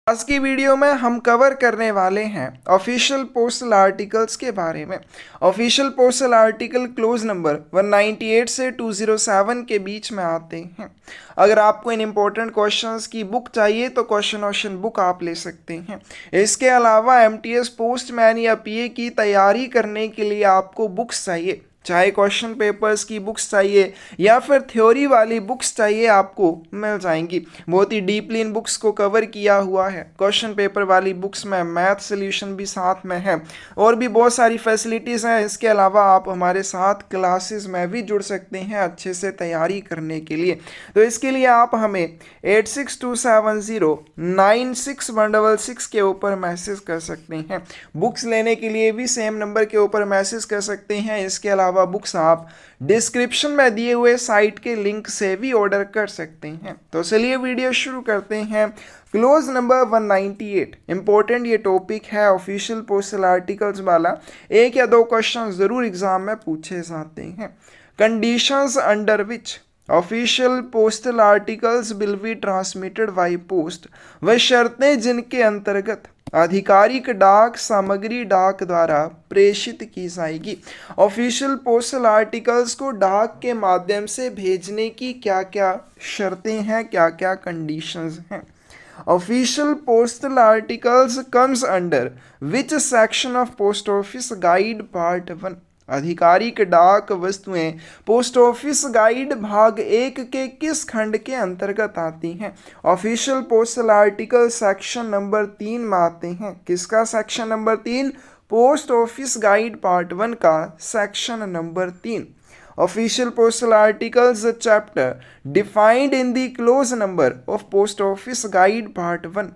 आज की वीडियो में हम कवर करने वाले हैं ऑफिशियल पोस्टल आर्टिकल्स के बारे में। Official postal article close number 198 से 207 के बीच में आते हैं। अगर आपको इन इम्पोर्टेंट क्वेश्चंस की बुक चाहिए तो क्वेश्चन बुक आप ले सकते हैं। इसके अलावा एमटीएस पोस्टमैन या पीए की तैयारी करने के लिए आपको बुक्स चाहिए, चाहे क्वेश्चन पेपर्स की बुक्स चाहिए या फिर थ्योरी वाली बुक्स चाहिए, आपको मिल जाएंगी। बहुत ही डीपली इन बुक्स को कवर किया हुआ है। क्वेश्चन पेपर वाली बुक्स में मैथ सॉल्यूशन भी साथ में है और भी बहुत सारी फैसिलिटीज़ हैं। इसके अलावा आप हमारे साथ क्लासेस में भी जुड़ सकते हैं अच्छे से तैयारी करने के लिए। तो इसके लिए आप हमें 8627096166 के ऊपर मैसेज कर सकते हैं। बुक्स लेने के लिए भी सेम नंबर के ऊपर मैसेज कर सकते हैं। इसके अलावा बुक्स आप डिस्क्रिप्शन में दिए हुए साइट के लिंक से भी ऑर्डर कर सकते हैं। तो चलिए वीडियो शुरू करते हैं। क्लोज नंबर 198 इंपॉर्टेंट ये टॉपिक है ऑफिशियल पोस्टल आर्टिकल्स वाला। एक या दो क्वेश्चन जरूर एग्जाम में पूछे जाते हैं। Conditions under which official postal articles will be transmitted by post, वह शर्तें जिनके अंतर्गत आधिकारिक डाक सामग्री डाक द्वारा प्रेषित की जाएगी। ऑफिशियल पोस्टल आर्टिकल्स को डाक के माध्यम से भेजने की क्या क्या शर्तें हैं, क्या क्या कंडीशंस हैं। Official postal articles comes under which section of post office guide part 1। आधिकारिक डाक वस्तुएं पोस्ट ऑफिस गाइड भाग 1 के किस खंड के अंतर्गत आती हैं। Official postal article section number 3 में आते हैं। किसका section number 3? Post office guide part 1 का section number 3। Official postal articles chapter defined in the close number of post office guide part 1।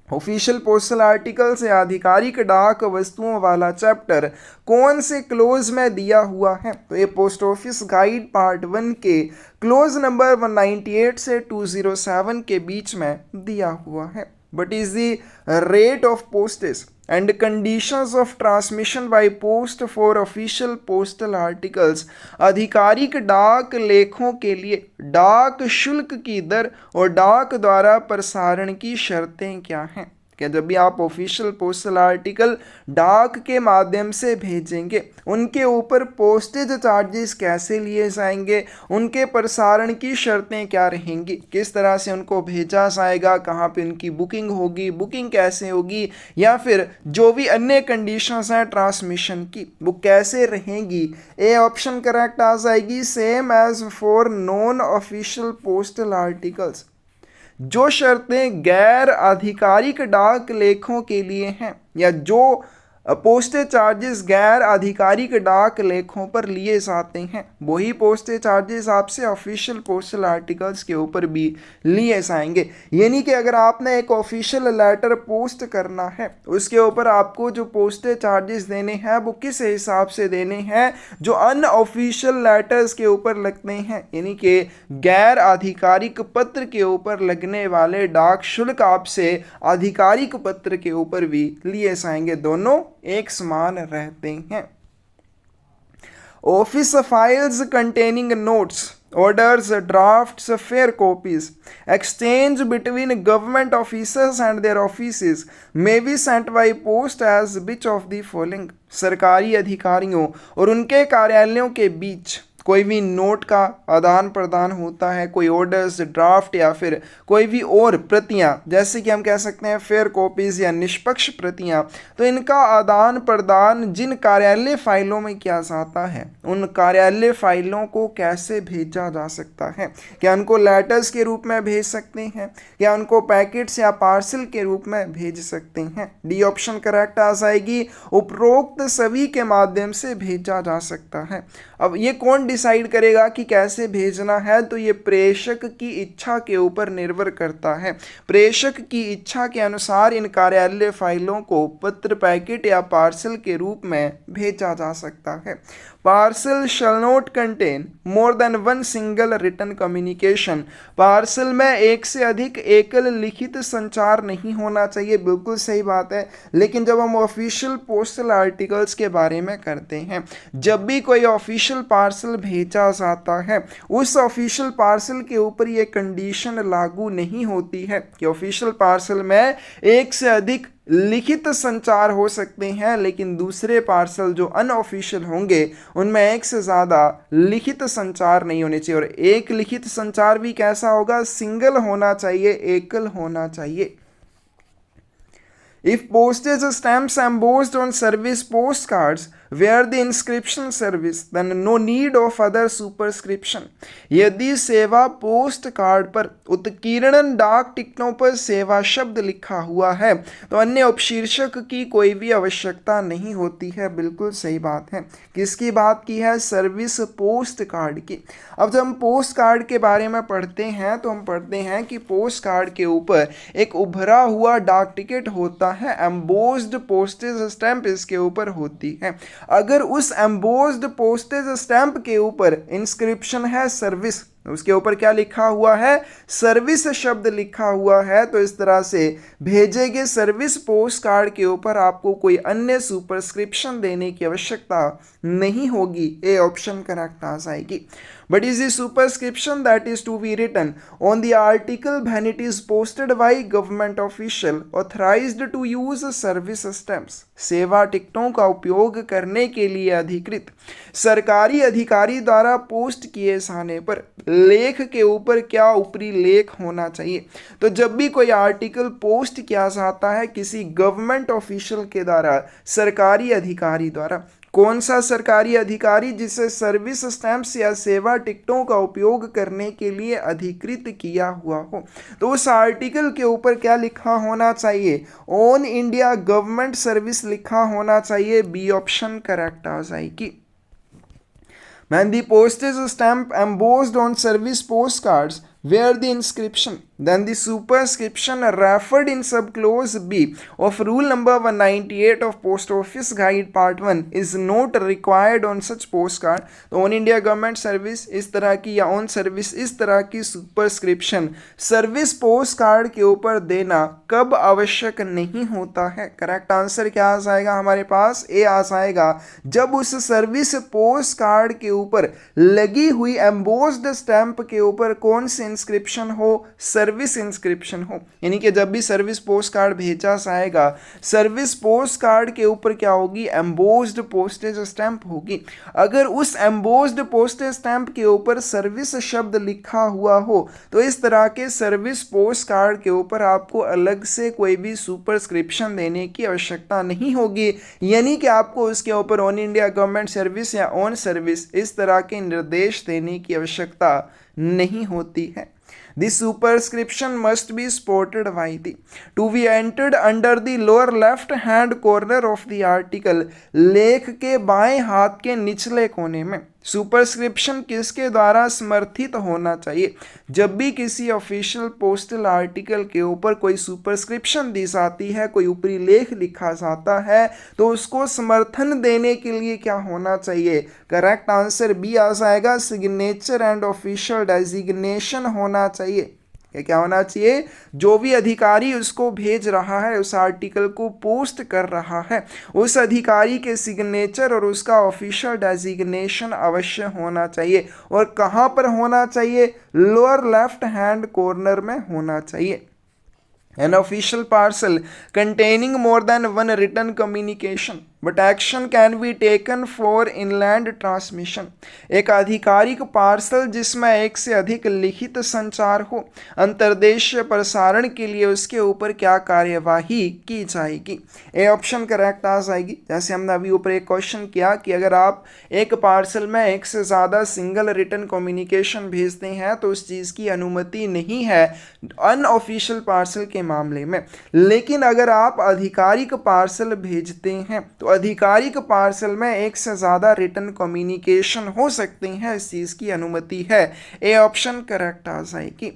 Official postal article से आधिकारिक डाक वस्तुओं वाला चैप्टर कौन से क्लोज में दिया हुआ है? तो ये पोस्ट ऑफिस गाइड पार्ट 1 के क्लोज नंबर 198 से 207 के बीच में दिया हुआ है। What is the rate of postage and conditions of transmission by post for official postal articles? आधिकारिक डाक लेखों के लिए डाक शुल्क की दर और डाक द्वारा प्रसारण की शर्तें क्या हैं? क्या जब भी आप ऑफिशियल पोस्टल आर्टिकल डाक के माध्यम से भेजेंगे उनके ऊपर पोस्टेज चार्जेस कैसे लिए जाएंगे, उनके प्रसारण की शर्तें क्या रहेंगी, किस तरह से उनको भेजा जाएगा, कहाँ पे उनकी बुकिंग होगी, बुकिंग कैसे होगी, या फिर जो भी अन्य कंडीशंस हैं ट्रांसमिशन की वो कैसे रहेंगी। ए ऑप्शन करेक्ट आ जाएगी। Same as for non official postal articles. जो शर्तें गैर आधिकारिक डाक लेखों के लिए हैं या जो पोस्टेज चार्जेस गैर आधिकारिक डाक लेखों पर लिए जाते हैं वही पोस्टेज चार्जेस आपसे ऑफिशियल पोस्टल आर्टिकल्स के ऊपर भी लिए जाएंगे। यानी कि अगर आपने एक ऑफिशियल लेटर पोस्ट करना है उसके ऊपर आपको जो पोस्टेज चार्जेस देने हैं वो किस हिसाब से देने हैं जो अनऑफिशियल लेटर्स के ऊपर लगते हैं, यानी कि गैर आधिकारिक पत्र के ऊपर लगने वाले डाक शुल्क आपसे आधिकारिक पत्र के ऊपर भी लिए जाएंगे। दोनों एक समान रहते हैं। Office files containing notes, orders, drafts, fair copies, exchange between government officers and their offices may be sent by post as which of the following? सरकारी अधिकारियों और उनके कार्यालयों के बीच कोई भी नोट का आदान प्रदान होता है, कोई ऑर्डर्स, ड्राफ्ट या फिर कोई भी और प्रतियां, जैसे कि हम कह सकते हैं फेयर कॉपीज या निष्पक्ष प्रतियां, तो इनका आदान प्रदान जिन कार्यालय फाइलों में किया जाता है उन कार्यालय फाइलों को कैसे भेजा जा सकता है? क्या उनको लेटर्स के रूप में भेज सकते हैं, क्या उनको पैकेट्स या पार्सल के रूप में भेज सकते हैं? डी ऑप्शन करेक्ट आ जाएगी। उपरोक्त सभी के माध्यम से भेजा जा सकता है। अब ये कौन डिसाइड करेगा कि कैसे भेजना है? तो ये प्रेषक की इच्छा के ऊपर निर्भर करता है। प्रेषक की इच्छा के अनुसार इन कार्यालय फाइलों को पत्र, पैकेट या पार्सल के रूप में भेजा जा सकता है। Parcel shall not contain more than one single written communication. Parcel में एक से अधिक एकल लिखित संचार नहीं होना चाहिए, बिल्कुल सही बात है। लेकिन जब हम ऑफिशियल पोस्टल आर्टिकल्स के बारे में करते हैं, जब भी कोई ऑफिशियल पार्सल भेजा जाता है, उस ऑफिशियल पार्सल के ऊपर ये कंडीशन लागू नहीं होती है कि ऑफिशियल पार्सल में एक से अधिक लिखित संचार हो सकते हैं, लेकिन दूसरे पार्सल जो अनऑफिशियल होंगे उनमें एक से ज़्यादा लिखित संचार नहीं होने चाहिए। और एक लिखित संचार भी कैसा होगा? सिंगल होना चाहिए, एकल होना चाहिए। If postage stamps embossed on service postcards were the inscription service, then no need of other superscription. यदि सेवा पोस्ट कार्ड पर उत्कीर्णन डाक टिकटों पर सेवा शब्द लिखा हुआ है तो अन्य उपशीर्षक की कोई भी आवश्यकता नहीं होती है। बिल्कुल सही बात है। किसकी बात की है? सर्विस पोस्ट कार्ड की। अब जब हम पोस्ट कार्ड के बारे में पढ़ते हैं तो हम पढ़ते हैं कि पोस्ट कार्ड के ऊपर एक उभरा हुआ डाक टिकट होता है, एम्बोस्ड पोस्टेज स्टैंप इसके ऊपर होती है। अगर उस एम्बोस्ड पोस्टेज स्टैंप के ऊपर इंस्क्रिप्शन है सर्विस, उसके ऊपर क्या लिखा हुआ है? सर्विस शब्द लिखा हुआ है, तो इस तरह से भेजे गए सर्विस पोस्ट कार्ड के ऊपर आपको कोई अन्य सुपरस्क्रिप्शन देने की आवश्यकता नहीं होगी। ए ऑप्शन करेक्ट आ जाएगी। But is the superscription that is to be written on the article when it is posted by government official authorized to use service stamps? सेवा टिकटों का उपयोग करने के लिए अधिकृत सरकारी अधिकारी द्वारा पोस्ट किए जाने पर लेख के ऊपर क्या ऊपरी लेख होना चाहिए? तो जब भी कोई आर्टिकल पोस्ट किया जाता है किसी गवर्नमेंट ऑफिशियल के द्वारा, सरकारी अधिकारी द्वारा, कौन सा सरकारी अधिकारी? जिसे सर्विस स्टैंप्स या सेवा टिकटों का उपयोग करने के लिए अधिकृत किया हुआ हो, तो उस आर्टिकल के ऊपर क्या लिखा होना चाहिए? ऑन इंडिया गवर्नमेंट सर्विस लिखा होना चाहिए। बी ऑप्शन करेक्ट आ जाएगी। When the postage stamp embossed on service postcards where the inscription, then the superscription referred in subclause B of rule number 198 of Post Office Guide Part 1 is not required on such postcard. तो on India government service इस तरह की या on service इस तरह की superscription service post card के ऊपर देना कब आवश्यक नहीं होता है? करेक्ट आंसर क्या आ जाएगा हमारे पास? ए आ जाएगा। जब उस सर्विस पोस्ट कार्ड के ऊपर लगी हुई एम्बोस्ड स्टैंप के ऊपर कौन सी इंस्क्रिप्शन हो? सर्विस इंस्क्रिप्शन हो। यानी कि जब भी सर्विस पोस्ट कार्ड भेजा जाएगा, सर्विस पोस्ट कार्ड के ऊपर क्या होगी? एम्बोस्ड पोस्टेज स्टैंप होगी। अगर उस एम्बोस्ड पोस्टेज स्टैंप के ऊपर सर्विस शब्द लिखा हुआ हो तो इस तरह के सर्विस पोस्ट कार्ड के ऊपर आपको अलग से कोई भी सुपरस्क्रिप्शन देने की आवश्यकता नहीं होगी। यानी कि आपको उसके ऊपर ऑन इंडिया गवर्नमेंट सर्विस या ऑन सर्विस इस तरह के निर्देश देने की आवश्यकता नहीं होती है। The superscription must be spotted by the to be entered under the lower left hand corner of the article। लेख के बाएं हाथ के निचले कोने में सुपरस्क्रिप्शन किसके द्वारा समर्थित होना चाहिए? जब भी किसी ऑफिशियल पोस्टल आर्टिकल के ऊपर कोई सुपरस्क्रिप्शन दी जाती है, कोई ऊपरी लेख लिखा जाता है, तो उसको समर्थन देने के लिए क्या होना चाहिए? करेक्ट आंसर बी आ जाएगा। सिग्नेचर एंड ऑफिशियल डेजिग्नेशन होना चाहिए। क्या होना चाहिए? जो भी अधिकारी उसको भेज रहा है, उस आर्टिकल को पोस्ट कर रहा है, उस अधिकारी के सिग्नेचर और उसका ऑफिशियल डेजिग्नेशन अवश्य होना चाहिए। और कहाँ पर होना चाहिए? लोअर लेफ्ट हैंड कॉर्नर में होना चाहिए। An official parcel containing more than one written communication but action can be taken for inland transmission। एक आधिकारिक पार्सल जिसमें एक से अधिक लिखित संचार हो, अंतर्देशीय प्रसारण के लिए उसके ऊपर क्या कार्यवाही की जाएगी? ए ऑप्शन करेक्ट आ जाएगी। जैसे हमने अभी ऊपर एक क्वेश्चन किया कि अगर आप एक पार्सल में एक से ज़्यादा सिंगल रिटन कम्युनिकेशन भेजते हैं तो उस चीज़ की अनुमति नहीं है अनऑफिशियल पार्सल के मामले में। लेकिन अगर आप आधिकारिक पार्सल भेजते हैं तो आधिकारिक पार्सल में एक से ज़्यादा रिटन कम्युनिकेशन हो सकते हैं, इस चीज़ की अनुमति है। ए ऑप्शन करेक्ट आ जाएगी।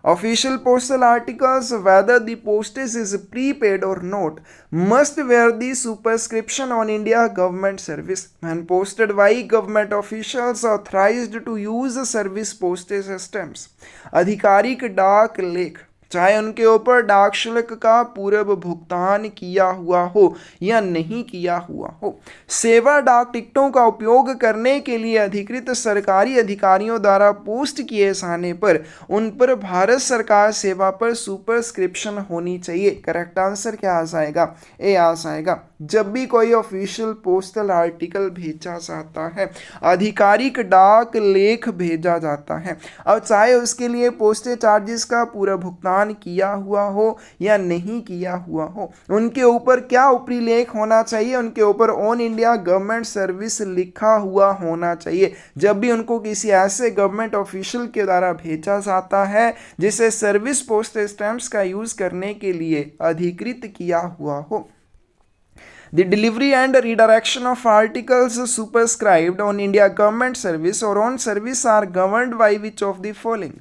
Official postal articles, whether the postage is prepaid or not, must wear the superscription on India government service when posted by government officials authorized to use service postage stamps। आधिकारिक डाक लेख चाहे उनके ऊपर डाक शुल्क का पूर्व भुगतान किया हुआ हो या नहीं किया हुआ हो। सेवा डाक टिकटों का उपयोग करने के लिए अधिकृत सरकारी अधिकारियों द्वारा पोस्ट किए जाने पर उन पर भारत सरकार सेवा पर सुपरस्क्रिप्शन होनी चाहिए। करेक्ट आंसर क्या आ जाएगा? ए आ जाएगा। जब भी कोई ऑफिशियल पोस्टल आर्टिकल भेजा जाता है, आधिकारिक डाक लेख भेजा जाता है, और चाहे उसके लिए पोस्टेज चार्जेस का पूरा भुगतान किया हुआ हो या नहीं किया हुआ हो, उनके ऊपर क्या ऊपरी लेख होना चाहिए? उनके ऊपर ऑन इंडिया गवर्नमेंट सर्विस लिखा हुआ होना चाहिए। जब भी उनको किसी ऐसे गवर्नमेंट ऑफिशियल के द्वारा भेजा जाता है जिसे सर्विस पोस्टेज स्टैंप्स का यूज करने के लिए अधिकृत किया हुआ हो। The delivery and redirection of articles superscribed on India government service or on service are governed by which of the following?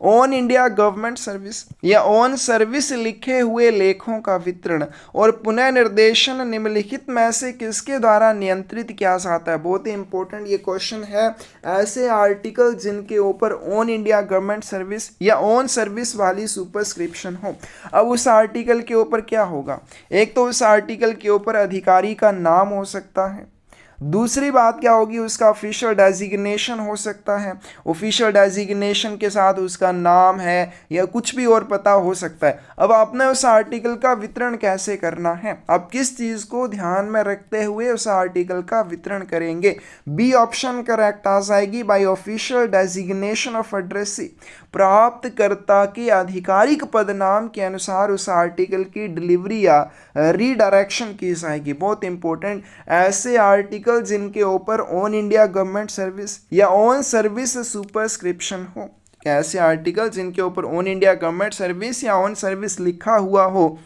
On India government service या ऑन सर्विस लिखे हुए लेखों का वितरण और पुनः निर्देशन निम्नलिखित में से किसके द्वारा नियंत्रित किया जाता है? बहुत ही इंपॉर्टेंट ये क्वेश्चन है। ऐसे आर्टिकल जिनके ऊपर ऑन इंडिया गवर्नमेंट सर्विस या ऑन सर्विस वाली सुपरस्क्रिप्शन हो। अब उस आर्टिकल के ऊपर क्या होगा? एक तो उस आर्टिकल के ऊपर अधिकारी का नाम हो सकता है, दूसरी बात क्या होगी, उसका ऑफिशियल डेजिग्नेशन हो सकता है, ऑफिशियल डेजिग्नेशन के साथ उसका नाम है या कुछ भी और पता हो सकता है। अब आपने उस आर्टिकल का वितरण कैसे करना है, आप किस चीज़ को ध्यान में रखते हुए उस आर्टिकल का वितरण करेंगे? बी ऑप्शन करेक्ट आ जाएगी, by official designation of addressee. प्राप्तकर्ता के आधिकारिक पदनाम के अनुसार उस आर्टिकल की डिलीवरी या रीडायरेक्शन की जाएगी। बहुत इंपॉर्टेंट, ऐसे आर्टिकल जिनके ऊपर ऑन इंडिया गवर्नमेंट सर्विस या ऑन सर्विस सुपरस्क्रिप्शन हो, ऐसे आर्टिकल जिनके ऊपर ऑन इंडिया गवर्नमेंट सर्विस या ऑन सर्विस लिखा हुआ हो,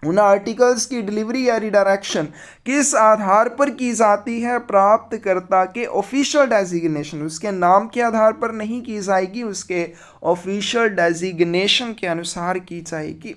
उन आर्टिकल्स की डिलीवरी या रिडायरेक्शन किस आधार पर की जाती है? प्राप्तकर्ता के ऑफिशियल डेजिग्नेशन, उसके नाम के आधार पर नहीं की जाएगी, उसके ऑफिशियल डेजिग्नेशन के अनुसार की जाएगी।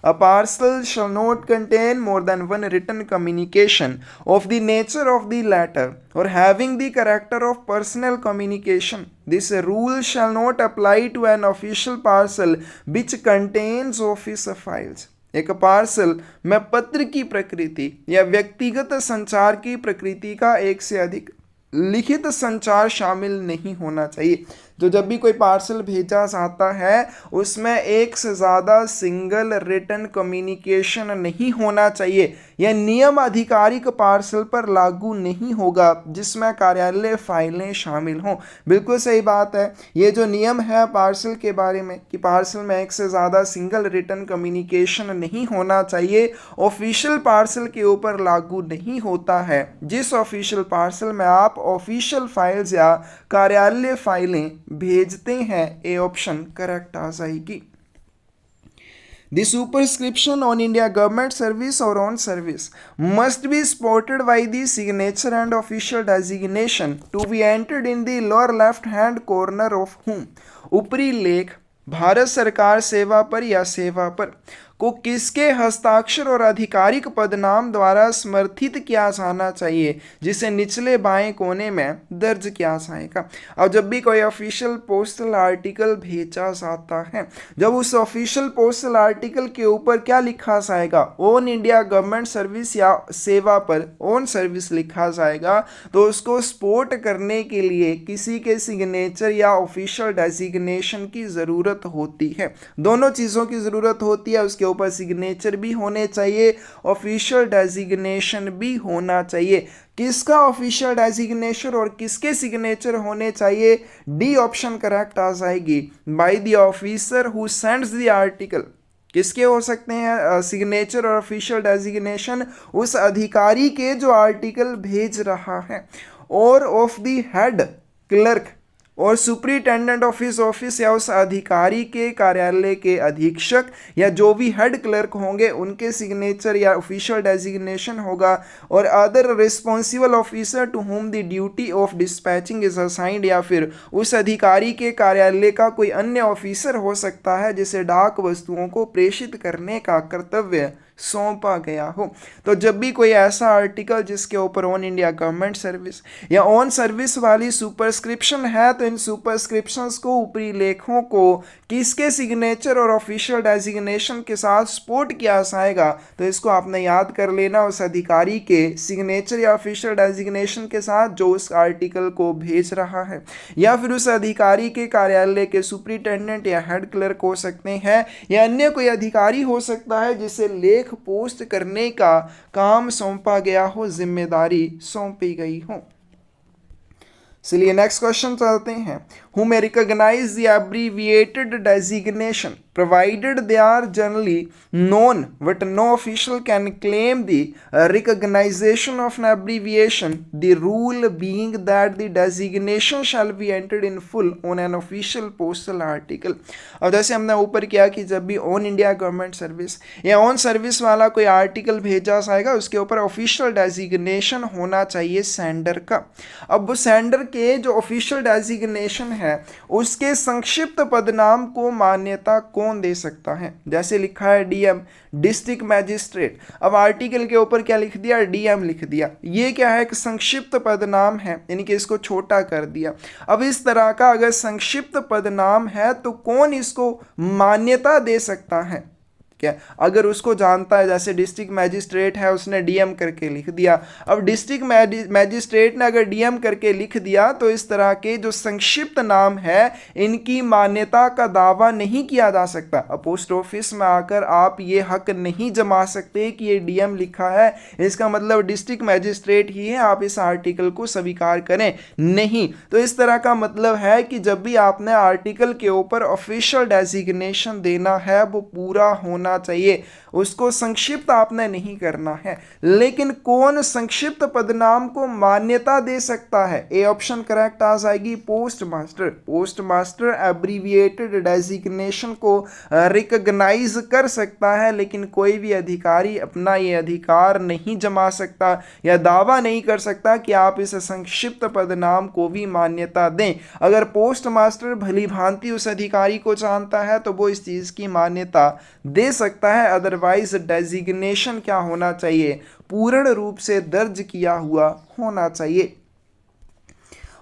A parcel shall not contain more than one written communication of the nature of the latter or having the character of personal communication. This rule shall not apply to an official parcel which contains office files. एक parcel में पत्र की प्रकृति या व्यक्तिगत संचार की प्रकृति का एक से अधिक लिखित संचार शामिल नहीं होना चाहिए। तो जब भी कोई पार्सल भेजा जाता है उसमें एक से ज़्यादा सिंगल रिटन कम्युनिकेशन नहीं होना चाहिए। यह नियम आधिकारिक पार्सल पर लागू नहीं होगा जिसमें कार्यालय फाइलें शामिल हों। बिल्कुल सही बात है, ये जो नियम है पार्सल के बारे में कि पार्सल में एक से ज़्यादा सिंगल रिटन कम्युनिकेशन नहीं होना चाहिए, ऑफिशियल पार्सल के ऊपर लागू नहीं होता है। जिस ऑफिशियल पार्सल में आप ऑफिशियल फाइल्स या कार्यालय फाइलें भेजते हैं, ए ऑप्शन करेक्ट आ जाएगी। The superscription on India government service or on service must be supported by the signature and official designation to be entered in the lower left hand corner of whom? ऊपरी लेख भारत सरकार सेवा पर या सेवा पर को किसके हस्ताक्षर और आधिकारिक पदनाम द्वारा समर्थित किया जाना चाहिए जिसे निचले बाएं कोने में दर्ज किया जाएगा। अब जब भी कोई ऑफिशियल पोस्टल आर्टिकल भेजा जाता है, जब उस ऑफिशियल पोस्टल आर्टिकल के ऊपर क्या लिखा जाएगा, ऑन इंडिया गवर्नमेंट सर्विस या सेवा पर ऑन सर्विस लिखा जाएगा, तो उसको सपोर्ट करने के लिए किसी के सिग्नेचर या ऑफिशियल डेजिग्नेशन की ज़रूरत होती है। दोनों चीज़ों की ज़रूरत होती है, उसके ऊपर सिग्नेचर भी होने चाहिए, ऑफिशियल डेजिग्नेशन भी होना चाहिए। किसका ऑफिशियल डेजिग्नेशन और किसके सिग्नेचर होने चाहिए? डी ऑप्शन करेक्ट आ जाएगी, by the officer who sends the article. किसके हो सकते हैं सिग्नेचर और ऑफिशियल डेजिग्नेशन? उस अधिकारी के जो आर्टिकल भेज रहा है, और ऑफ द हेड क्लर्क और सुपरिटेंडेंट ऑफ हिज ऑफिस या उस अधिकारी के कार्यालय के अधीक्षक या जो भी हेड क्लर्क होंगे उनके सिग्नेचर या ऑफिशियल डेजिग्नेशन होगा, और other responsible officer to whom the duty of dispatching is assigned, या फिर उस अधिकारी के कार्यालय का कोई अन्य ऑफिसर हो सकता है जिसे डाक वस्तुओं को प्रेषित करने का कर्तव्य सौंपा गया हो। तो जब भी कोई ऐसा आर्टिकल जिसके ऊपर ऑन इंडिया गवर्नमेंट सर्विस या ऑन सर्विस वाली सुपरस्क्रिप्शन है, तो इन सुपरस्क्रिप्शंस को, ऊपरी लेखों को किसके सिग्नेचर और ऑफिशियल डेजिग्नेशन के साथ सपोर्ट किया जाएगा, तो इसको आपने याद कर लेना, उस अधिकारी के सिग्नेचर या ऑफिशियल डेजिग्नेशन के साथ जो उस आर्टिकल को भेज रहा है, या फिर उस अधिकारी के कार्यालय के सुपरिटेंडेंट या हेड क्लर्क हो सकते हैं, या अन्य कोई अधिकारी हो सकता है जिसे लेख पोस्ट करने का काम सौंपा गया हो, जिम्मेदारी सौंपी गई हो। चलिए नेक्स्ट क्वेश्चन चलते हैं। Who may recognize the abbreviated designation provided they are generally known but no official can claim the recognition of an abbreviation, the rule being that the designation shall be entered in full on an official postal article। अब जैसे हमने ऊपर किया कि जब भी on India government service या on service वाला कोई आर्टिकल भेजा जाएगा, उसके ऊपर ऑफिशियल डेजिग्नेशन होना चाहिए सेंडर का। अब वो सेंडर के जो ऑफिशियल डेजिग्नेशन है उसके संक्षिप्त पदनाम को मान्यता कौन दे सकता है। जैसे लिखा है डीएम, डिस्ट्रिक्ट मैजिस्ट्रेट। अब आर्टिकल के ऊपर क्या लिख दिया, डीएम लिख दिया। ये क्या है, एक संक्षिप्त पदनाम है, यानी कि इसको छोटा कर दिया। अब इस तरह का अगर संक्षिप्त पदनाम है तो कौन इसको मान्यता दे सकता है, क्या अगर उसको जानता है, जैसे डिस्ट्रिक्ट मैजिस्ट्रेट है उसने डीएम करके लिख दिया। अब डिस्ट्रिक्ट मैजिस्ट्रेट ने अगर डीएम करके लिख दिया तो इस तरह के जो संक्षिप्त नाम है इनकी मान्यता का दावा नहीं किया जा सकता। अब पोस्ट ऑफिस में आकर आप ये हक नहीं जमा सकते कि ये डीएम लिखा है, इसका मतलब डिस्ट्रिक्ट मैजिस्ट्रेट ही है, आप इस आर्टिकल को स्वीकार करें नहीं। तो इस तरह का मतलब है कि जब भी आपने आर्टिकल के ऊपर ऑफिशियल डेजिग्नेशन देना है वो पूरा होना चाहिए, उसको संक्षिप्त आपने नहीं करना है। लेकिन कौन संक्षिप्त पदनाम को मान्यता दे सकता है, ए ऑप्शन करेक्ट आ जाएगी, post master. Post master abbreviated designation को रिकॉग्नाइज कर सकता है, लेकिन कोई भी अधिकारी अपना ये अधिकार नहीं जमा सकता या दावा नहीं कर सकता कि आप इस संक्षिप्त पदनाम को भी मान्यता दें। अगर पोस्ट मास्टर भली भांति उस अधिकारी को जानता है तो वो इस चीज की मान्यता दे सकता है। अदरवाइज डेजिग्नेशन क्या होना चाहिए, पूर्ण रूप से दर्ज किया हुआ होना चाहिए।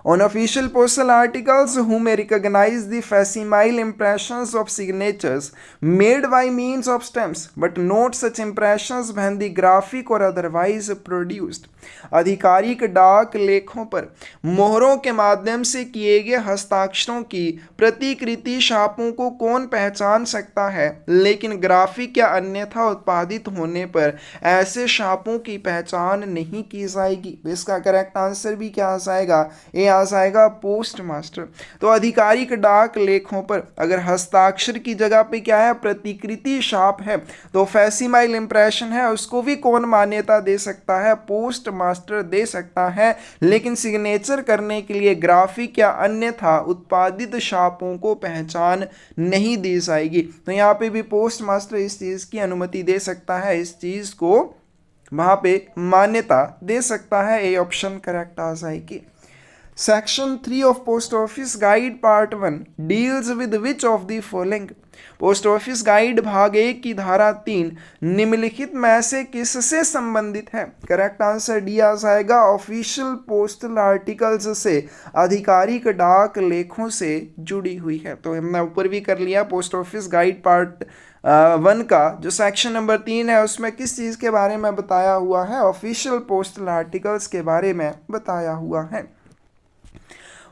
On official postal articles, who may recognize the facsimile impressions of signatures made by means of stamps, but not such impressions when the graphic or otherwise produced। आधिकारिक डाक लेखों पर मोहरों के माध्यम से किए गए हस्ताक्षरों की प्रतिकृति छापों को कौन पहचान सकता है, लेकिन ग्राफिक या अन्यथा उत्पादित होने पर ऐसे छापों की पहचान नहीं की जाएगी। इसका करेक्ट आंसर भी क्या आ जाएगा, ए आ जाएगा, पोस्ट मास्टर। तो आधिकारिक डाक लेखों पर अगर हस्ताक्षर की जगह पे क्या है, प्रतिकृति छाप है, तो फैसिमाइल इंप्रेशन है, उसको भी कौन मान्यता दे सकता है, पोस्ट मास्टर दे सकता है। लेकिन सिग्नेचर करने के लिए ग्राफिक या अन्यथा उत्पादित छापों को पहचान नहीं दी जाएगी। तो यहाँ पे भी पोस्ट मास्टर इस चीज की अनुमति दे सकता है, इस चीज को वहां पे मान्यता दे सकता है। ए ऑप्शन करेक्ट आ जाएगी। Section 3 of Post Office Guide Part 1 deals with which of the following? Post office guide भाग 1 की धारा 3 निम्नलिखित में से किससे संबंधित है। करेक्ट आंसर डी आ जाएगा, ऑफिशियल पोस्टल आर्टिकल्स से, आधिकारिक डाक लेखों से जुड़ी हुई है। तो हमने ऊपर भी कर लिया, पोस्ट ऑफिस गाइड पार्ट 1 का जो सेक्शन नंबर 3 है उसमें किस चीज़ के बारे में बताया हुआ है, ऑफिशियल पोस्टल आर्टिकल्स के बारे में बताया हुआ है।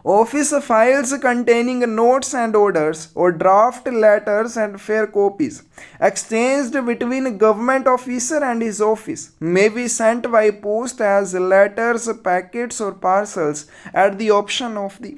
Office files containing notes and orders or draft letters and fair copies exchanged between government officer and his office may be sent by post as letters, packets or parcels at the option of the।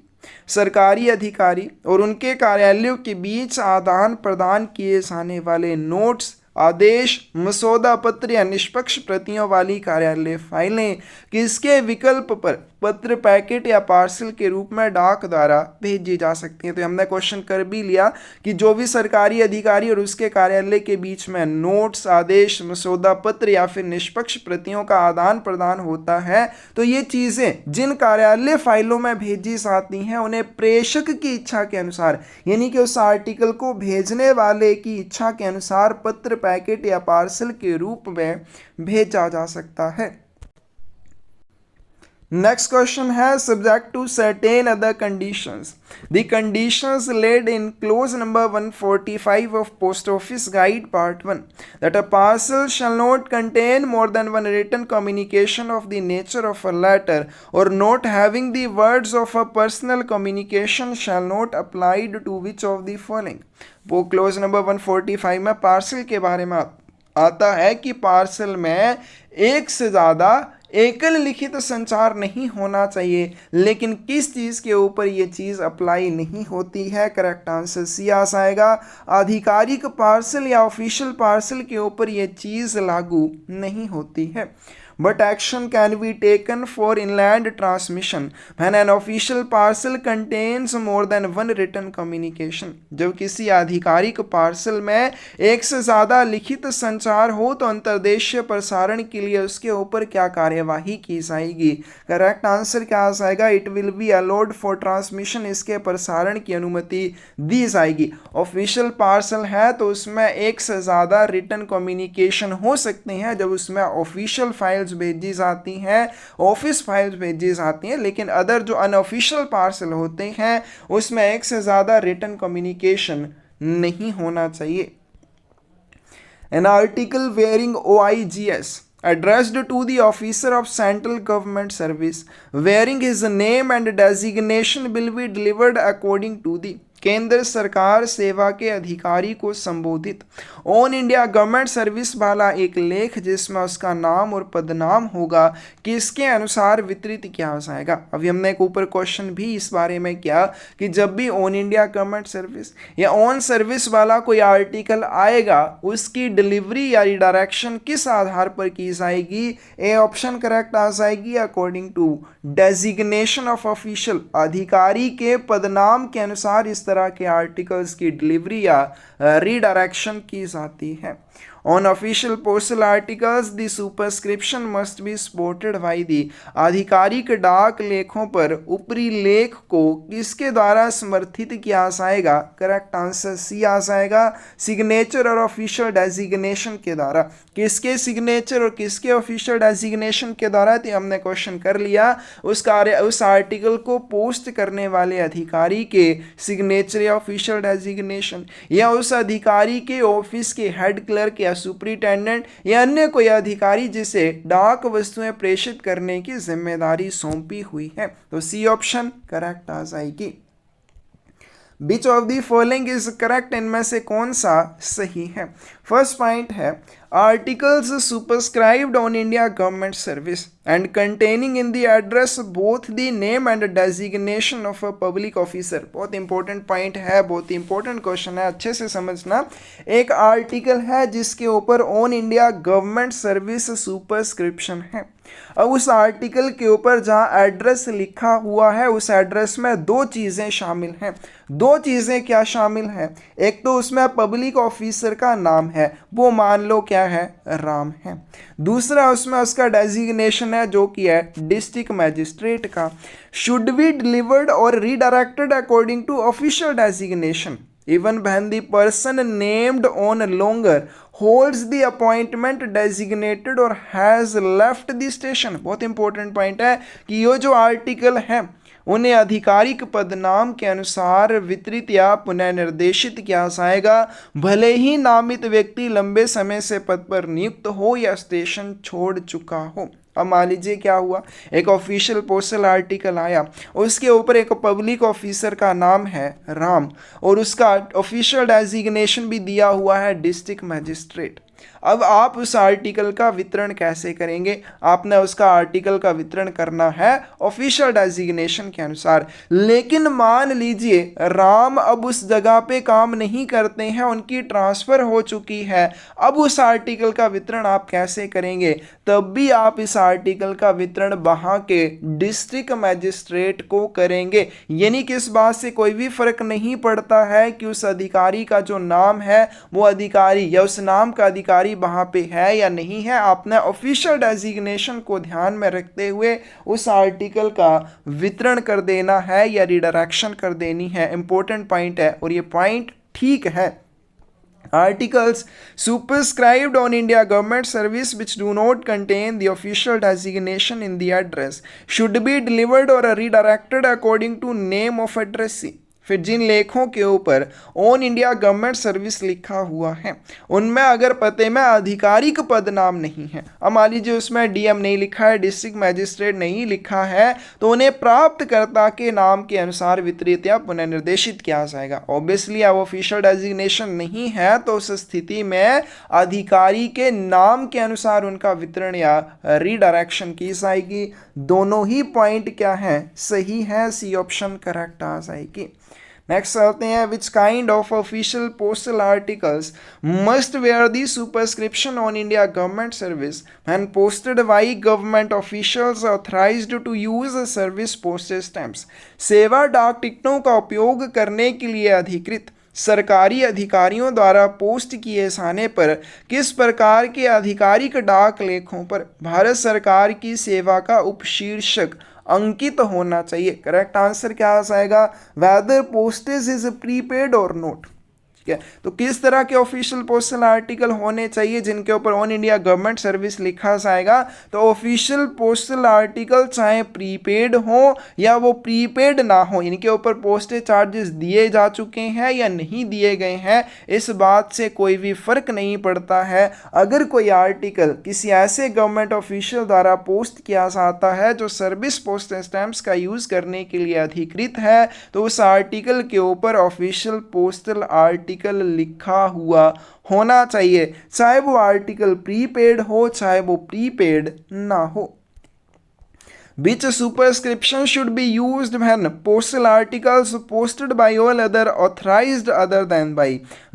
सरकारी अधिकारी और उनके कार्यालयों के बीच आदान प्रदान किए जाने वाले नोट्स, आदेश, मसौदा पत्र या निष्पक्ष प्रतियों वाली कार्यालय फाइलें किसके विकल्प पर पत्र, पैकेट या पार्सल के रूप में डाक द्वारा भेजी जा सकती है। तो हमने क्वेश्चन कर भी लिया कि जो भी सरकारी अधिकारी और उसके कार्यालय के बीच में नोट्स, आदेश, मसौदा पत्र या फिर निष्पक्ष प्रतियों का आदान प्रदान होता है, तो ये चीजें जिन कार्यालय फाइलों में भेजी जाती हैं उन्हें प्रेषक की इच्छा के अनुसार, यानी कि उस आर्टिकल को भेजने वाले की इच्छा के अनुसार पत्र, पैकेट या पार्सल के रूप में भेजा जा सकता है। नेक्स्ट क्वेश्चन है subject to certain other conditions. The conditions laid in clause number 145 of Post Office Guide Part 1 that a parcel shall not contain more than one written communication of the nature of a letter or note having the words of a personal communication shall not applied to which of the following। वो close number 145 में parcel के बारे में आता है कि parcel में एक से ज़्यादा एकल लिखित संचार नहीं होना चाहिए, लेकिन किस चीज़ के ऊपर ये चीज़ अप्लाई नहीं होती है? करेक्ट आंसर सी आएगा। आधिकारिक पार्सल या ऑफिशियल पार्सल के ऊपर ये चीज़ लागू नहीं होती है। But action can be taken for inland transmission when an official parcel contains more than one written communication। जब किसी आधिकारिक पार्सल में एक से ज़्यादा लिखित संचार हो तो अंतर्देशीय प्रसारण के लिए उसके ऊपर क्या कार्यवाही की जाएगी? करेक्ट आंसर क्या आ जाएगा? It will be allowed for transmission, इसके प्रसारण की अनुमति दी जाएगी। ऑफिशियल पार्सल है तो उसमें एक से ज़्यादा रिटन कम्युनिकेशन हो सकते हैं जब उसमें ऑफिशियल फाइल्स भेजी जाती हैं, ऑफिस फाइल्स भेजी जाती हैं, लेकिन अदर जो अनऑफिशियल पार्सल होते हैं उसमें एक से ज़्यादा रिटन कम्युनिकेशन नहीं होना चाहिए। An article wearing OIGS addressed to the officer of central government service wearing his name and designation will be delivered according to the केंद्र सरकार सेवा के अधिकारी को संबोधित ऑन इंडिया गवर्नमेंट सर्विस वाला एक लेख जिसमें उसका नाम और पदनाम होगा, किसके अनुसार वितरित किया जाएगा? अभी हमने एक ऊपर क्वेश्चन भी इस बारे में किया कि जब भी ऑन इंडिया गवर्नमेंट सर्विस या ऑन सर्विस वाला कोई आर्टिकल आएगा उसकी डिलीवरी या रिडायरेक्शन किस आधार पर की जाएगी? ए ऑप्शन करेक्ट आ जाएगी according to designation of official, अधिकारी के पदनाम के अनुसार इस तरह के आर्टिकल्स की डिलीवरी या रीडायरेक्शन की जाती है। On official postal articles, the superscription must be supported by the आधिकारिक डाक लेखों पर ऊपरी लेख को किसके द्वारा समर्थित किया जाएगा? करेक्ट आंसर सी आ जाएगा, सिग्नेचर और ऑफिशियल डेजिग्नेशन के द्वारा। किसके सिग्नेचर और किसके ऑफिशियल डेजिग्नेशन के द्वारा? तो हमने क्वेश्चन कर लिया उस आर्टिकल को पोस्ट करने वाले अधिकारी के सिग्नेचर या ऑफिशियल डेजिग्नेशन, या उस अधिकारी के ऑफिस के हेड क्लर्क या सुपरिटेंडेंट या अन्य कोई अधिकारी जिसे डाक वस्तुएं प्रेषित करने की जिम्मेदारी सौंपी हुई है। तो सी ऑप्शन करेक्ट आ जाएगी। Which of the following is correct? इनमें से कौन सा सही है? फर्स्ट पॉइंट है articles superscribed on India government service and containing in the address both the name and designation of a public officer. बहुत इंपॉर्टेंट पॉइंट है, बहुत इंपॉर्टेंट क्वेश्चन है, अच्छे से समझना। एक आर्टिकल है जिसके ऊपर on India government service superscription है। अब उस आर्टिकल के ऊपर जहां एड्रेस लिखा हुआ है उस एड्रेस में दो चीज़ें शामिल हैं। दो चीज़ें क्या शामिल हैं? एक तो उसमें पब्लिक ऑफिसर का नाम है, वो मान लो क्या है? राम है। दूसरा उसमें उसका डेजिग्नेशन है जो कि है डिस्ट्रिक्ट मैजिस्ट्रेट का। शुड बी डिलीवर्ड और redirected according to official designation even when the person named on longer holds the appointment designated or has left the station। बहुत इंपॉर्टेंट पॉइंट है कि ये जो आर्टिकल है उन्हें आधिकारिक पदनाम के अनुसार वितरित या पुनः निर्देशित किया जाएगा, भले ही नामित व्यक्ति लंबे समय से पद पर नियुक्त हो या स्टेशन छोड़ चुका हो। अब मान लीजिए क्या हुआ, एक ऑफिशियल पोस्टल आर्टिकल आया, उसके ऊपर एक पब्लिक ऑफिसर का नाम है राम और उसका ऑफिशियल डेजिग्नेशन भी दिया हुआ है डिस्ट्रिक्ट मैजिस्ट्रेट। अब आप उस आर्टिकल का वितरण कैसे करेंगे? आपने उसका आर्टिकल का वितरण करना है ऑफिशियल डेजिग्नेशन के अनुसार। लेकिन मान लीजिए राम अब उस जगह पे काम नहीं करते हैं, उनकी ट्रांसफर हो चुकी है, अब उस आर्टिकल का वितरण आप कैसे करेंगे? तब भी आप इस आर्टिकल का वितरण वहां के डिस्ट्रिक्ट मजिस्ट्रेट को करेंगे। यानी कि इस बात से कोई भी फर्क नहीं पड़ता है कि उस अधिकारी का जो नाम है वो अधिकारी या उस नाम का अधिकारी वहां पे है या नहीं है, आपने ऑफिशियल डेजिग्नेशन को ध्यान में रखते हुए उस आर्टिकल का वितरण कर देना है या रिडायरेक्शन कर देनी है। इंपॉर्टेंट पॉइंट है और ये पॉइंट ठीक है। Articles superscribed on India government service which do not contain the official designation in the address should be delivered or redirected according to name of addressee। फिर जिन लेखों के ऊपर ऑन इंडिया गवर्नमेंट सर्विस लिखा हुआ है उनमें अगर पते में आधिकारिक पद नाम नहीं है, अब मान लीजिए उसमें डीएम नहीं लिखा है, डिस्ट्रिक्ट मजिस्ट्रेट नहीं लिखा है, तो उन्हें प्राप्तकर्ता के नाम के अनुसार वितरित या पुनर्निर्देशित किया जाएगा। ऑब्वियसली अब ऑफिशियल डेजिग्नेशन नहीं है तो उस स्थिति में अधिकारी के नाम के अनुसार उनका वितरण या रीडायरेक्शन की जाएगी। दोनों ही पॉइंट क्या है? सही है, सी ऑप्शन करेक्ट आ जाएगी। नेक्स्ट चलते हैं, which kind of official postal articles must wear the superscription on India government service and posted by government officials authorised to use service postage stamps. सेवा डाक टिकटों का उपयोग करने के लिए अधिकृत सरकारी अधिकारियों द्वारा पोस्ट किए जाने पर किस प्रकार के आधिकारिक डाक लेखों पर भारत सरकार की सेवा का उपशीर्षक अंकित होना चाहिए? करेक्ट आंसर क्या आ जाएगा? वेदर पोस्टेज इज प्रीपेड और नोट। ठीक है, तो किस तरह के ऑफिशियल पोस्टल आर्टिकल होने चाहिए जिनके ऊपर ऑन इंडिया गवर्नमेंट सर्विस लिखा जाएगा? तो ऑफिशियल पोस्टल आर्टिकल चाहे प्रीपेड हो या वो प्रीपेड ना हो, इनके ऊपर पोस्टेज चार्जेस दिए जा चुके हैं या नहीं दिए गए हैं, इस बात से कोई भी फर्क नहीं पड़ता है। अगर कोई आर्टिकल किसी ऐसे गवर्नमेंट ऑफिशियल द्वारा पोस्ट किया जाता है जो सर्विस पोस्टल स्टैम्प्स का यूज करने के लिए अधिकृत है, तो उस आर्टिकल के ऊपर ऑफिशियल पोस्टल आर्टिकल लिखा हुआ होना चाहिए, चाहे वो आर्टिकल प्रीपेड हो चाहे वो प्रीपेड ना हो। Which superscription should be used when postal articles posted by all other authorized other than by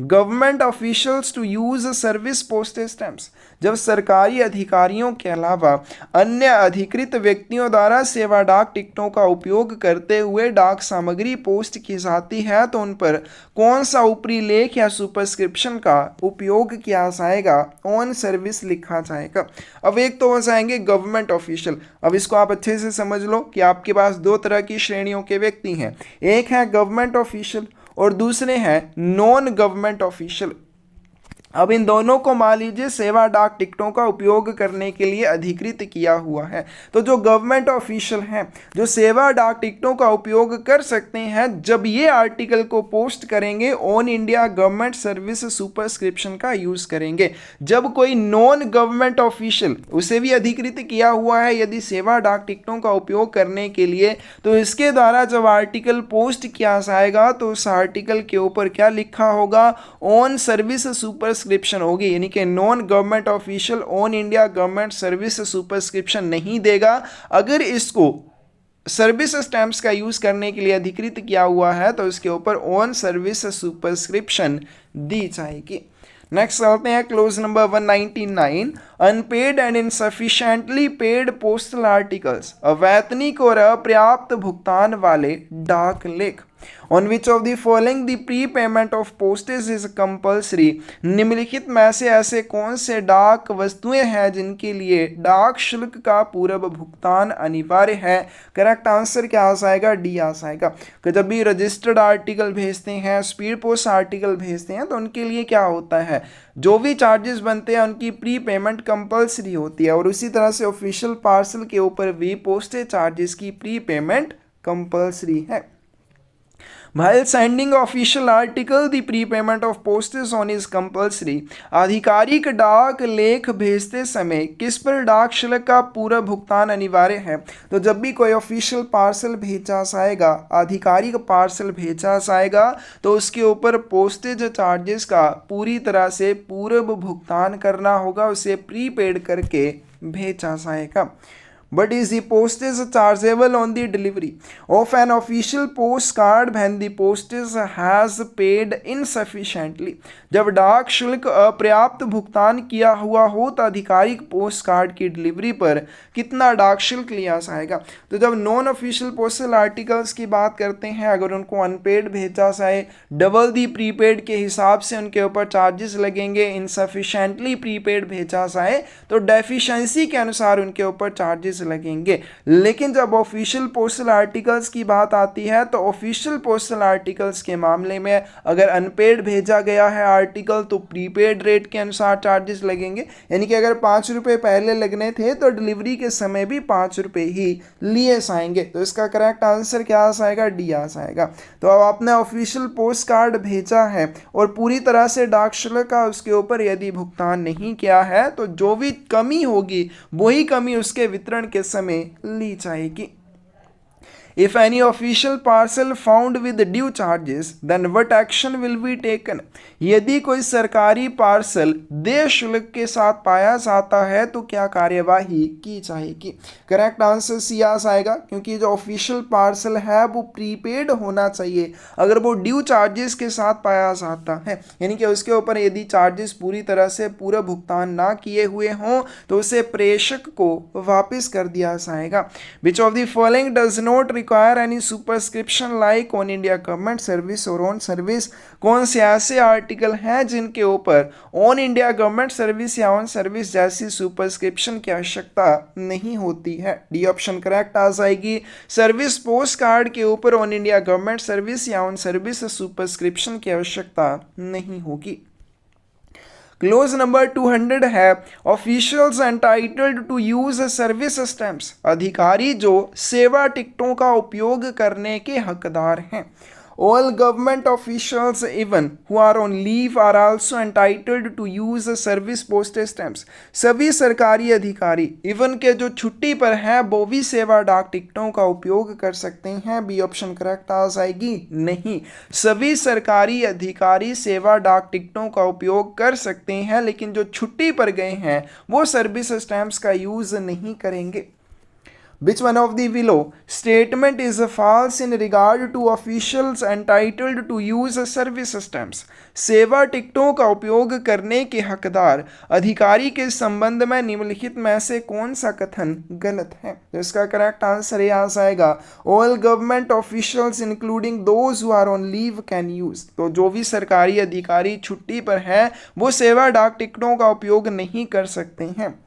government officials to use service postage stamps? जब सरकारी अधिकारियों के अलावा अन्य अधिकृत व्यक्तियों द्वारा सेवा डाक टिकटों का उपयोग करते हुए डाक सामग्री पोस्ट की जाती है तो उन पर कौन सा ऊपरी लेख या सुपरस्क्रिप्शन का उपयोग किया जाएगा? ऑन सर्विस लिखा जाएगा। अब एक तो हो जाएंगे गवर्नमेंट ऑफिशियल। अब इसको आप अच्छे से समझ लो कि आपके पास दो तरह की श्रेणियों के व्यक्ति हैं, एक है गवर्नमेंट ऑफिशियल और दूसरे हैं नॉन गवर्नमेंट ऑफिशियल। अब इन दोनों को मान लीजिए सेवा डाक टिकटों का उपयोग करने के लिए अधिकृत किया हुआ है, तो जो गवर्नमेंट ऑफिशियल हैं जो सेवा डाक टिकटों का उपयोग कर सकते हैं जब ये आर्टिकल को पोस्ट करेंगे on India government service superscription का यूज करेंगे। जब कोई नॉन गवर्नमेंट ऑफिशियल, उसे भी अधिकृत किया हुआ है यदि सेवा डाक टिकटों का उपयोग करने के लिए, तो इसके द्वारा जब आर्टिकल पोस्ट किया जाएगा तो उस आर्टिकल के ऊपर क्या लिखा होगा? ऑन सर्विस सुपरस्क्रिप्शन होगी। यानी कि non government official on India government service superscription नहीं देगा। अगर इसको सर्विस स्टैम्प्स का यूज करने के लिए अधिकृत किया हुआ है तो इसके ऊपर ऑन सर्विस सुपरस्क्रिप्शन दी जाएगी। नेक्स्ट चलते हैं clause number 199, unpaid and insufficiently paid postal articles, अवैतनिक और अपर्याप्त भुगतान वाले डाक लेख। On which of the following the pre payment of postage is compulsory? निम्नलिखित में से ऐसे कौन से डाक वस्तुएं हैं जिनके लिए डाक शुल्क का पूर्व भुगतान अनिवार्य है? करेक्ट आंसर क्या आ जाएगा? डी आ जाएगा। कि जब भी रजिस्टर्ड आर्टिकल भेजते हैं, स्पीड पोस्ट आर्टिकल भेजते हैं, तो उनके लिए क्या होता है? जो भी चार्जेस बनते हैं उनकी प्री पेमेंट कंपल्सरी होती है और उसी तरह से ऑफिशियल पार्सल के ऊपर भी पोस्टेज चार्जेस की प्री पेमेंट कंपल्सरी है। While sending official article, the prepayment of postage on is compulsory. आधिकारिक डाक लेख भेजते समय किस पर डाक शुल्क का पूरा भुगतान अनिवार्य है? तो जब भी कोई ऑफिशियल पार्सल भेजा जाएगा, आधिकारिक पार्सल भेजा जाएगा, तो उसके ऊपर पोस्टेज चार्जेस का पूरी तरह से पूर्व भुगतान करना होगा, उसे प्रीपेड करके भेजा जाएगा. But is the postage chargeable on the delivery of an official postcard when the postage has paid insufficiently? जब डाक शुल्क अपर्याप्त भुगतान किया हुआ हो तो आधिकारिक पोस्ट कार्ड की डिलीवरी पर कितना डाक शुल्क लिया जाएगा? तो जब नॉन ऑफिशियल पोस्टल आर्टिकल्स की बात करते हैं, अगर उनको अनपेड भेजा जाए, डबल दी प्रीपेड के हिसाब से उनके ऊपर चार्जेस लगेंगे. इनसफिशेंटली प्रीपेड भेजा जाए तो डेफिशिएंसी के अनुसार उनके ऊपर चार्जेस लगेंगे. लेकिन जब ऑफिशियल पोस्टल आर्टिकल्स की बात आती है तो ऑफिशियल पोस्टल आर्टिकल्स के मामले में अगर अनपेड भेजा गया है आर्टिकल तो प्रीपेड रेट के अनुसार चार्जेस लगेंगे. यानी कि अगर 5 रुपये पहले लगने थे तो डिलीवरी के समय भी 5 रुपये ही लिए जाएंगे. तो इसका करेक्ट आंसर क्या आ जाएगा? डी आ जाएगा. तो अब आपने ऑफिशियल पोस्ट कार्ड भेजा है और पूरी तरह से डाक शुल्क का उसके ऊपर यदि भुगतान नहीं किया है तो जो भी कमी होगी वही कमी उसके वितरण के समय ली जाएगी. If any official parcel found with due charges, then what action will be taken? यदि कोई सरकारी पार्सल देय शुल्क के साथ पाया जाता है तो क्या कार्यवाही की जाएगी? करेक्ट आंसर सी आ जाएगा, क्योंकि जो ऑफिशियल पार्सल है वो प्रीपेड होना चाहिए. अगर वो ड्यू चार्जेस के साथ पाया जाता है, यानी कि उसके ऊपर यदि चार्जेस पूरी तरह से पूरा भुगतान ना किए हुए हों तो उसे प्रेषक को वापस कर दिया जाएगा. Which of the following does not require any superscription like on India government service or on service? कौन से ऐसे आर्टिकल हैं जिनके ऊपर ऑन इंडिया गवर्नमेंट सर्विस या ऑन सर्विस जैसी सुपरस्क्रिप्शन की आवश्यकता नहीं होती है? डी ऑप्शन करेक्ट आ जाएगी. सर्विस पोस्ट कार्ड के ऊपर ऑन इंडिया गवर्नमेंट सर्विस या ऑन सर्विस सुपरस्क्रिप्शन की आवश्यकता नहीं होगी. क्लोज नंबर 200 है officials entitled to use service stamps. अधिकारी जो सेवा टिकटों का उपयोग करने के हकदार हैं. All government officials even who are on leave are also entitled to use service postage stamps. सभी सरकारी अधिकारी इवन के जो छुट्टी पर हैं वो भी सेवा डाक टिकटों का उपयोग कर सकते हैं. बी ऑप्शन करेक्ट आ जाएगी. नहीं, सभी सरकारी अधिकारी सेवा डाक टिकटों का उपयोग कर सकते हैं, लेकिन जो छुट्टी पर गए हैं वो सर्विस स्टैम्प्स का यूज नहीं करेंगे. Which one of the below statement is false in regard to officials entitled to use service stamps? सेवा टिकटों का उपयोग करने के हकदार अधिकारी के संबंध में निम्नलिखित में से कौन सा कथन गलत है? तो इसका करेक्ट आंसर ये आ जाएगा all government officials including those who are on leave can use. तो जो भी सरकारी अधिकारी छुट्टी पर हैं वो सेवा डाक टिकटों का उपयोग नहीं कर सकते हैं.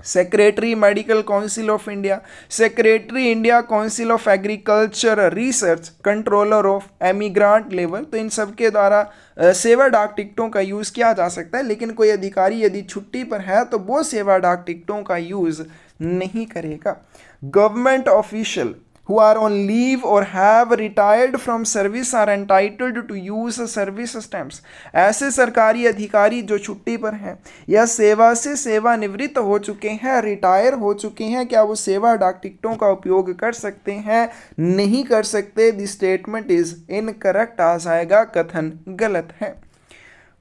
Secretary medical council of India, secretary India council of agriculture research, controller of emigrant level, तो इन सब के द्वारा सेवा डाक टिकटों का यूज़ किया जा सकता है. लेकिन कोई अधिकारी यदि छुट्टी पर है तो वो सेवा डाक टिकटों का यूज़ नहीं करेगा. Government official who are on leave or have retired from service are entitled to use service stamps. ऐसे सरकारी अधिकारी जो छुट्टी पर हैं या सेवा से सेवानिवृत्त हो चुके हैं, रिटायर हो चुके हैं, क्या वो सेवा डाक टिकटों का उपयोग कर सकते हैं? नहीं कर सकते. द स्टेटमेंट इज इनकरेक्ट आ जाएगा, कथन गलत है.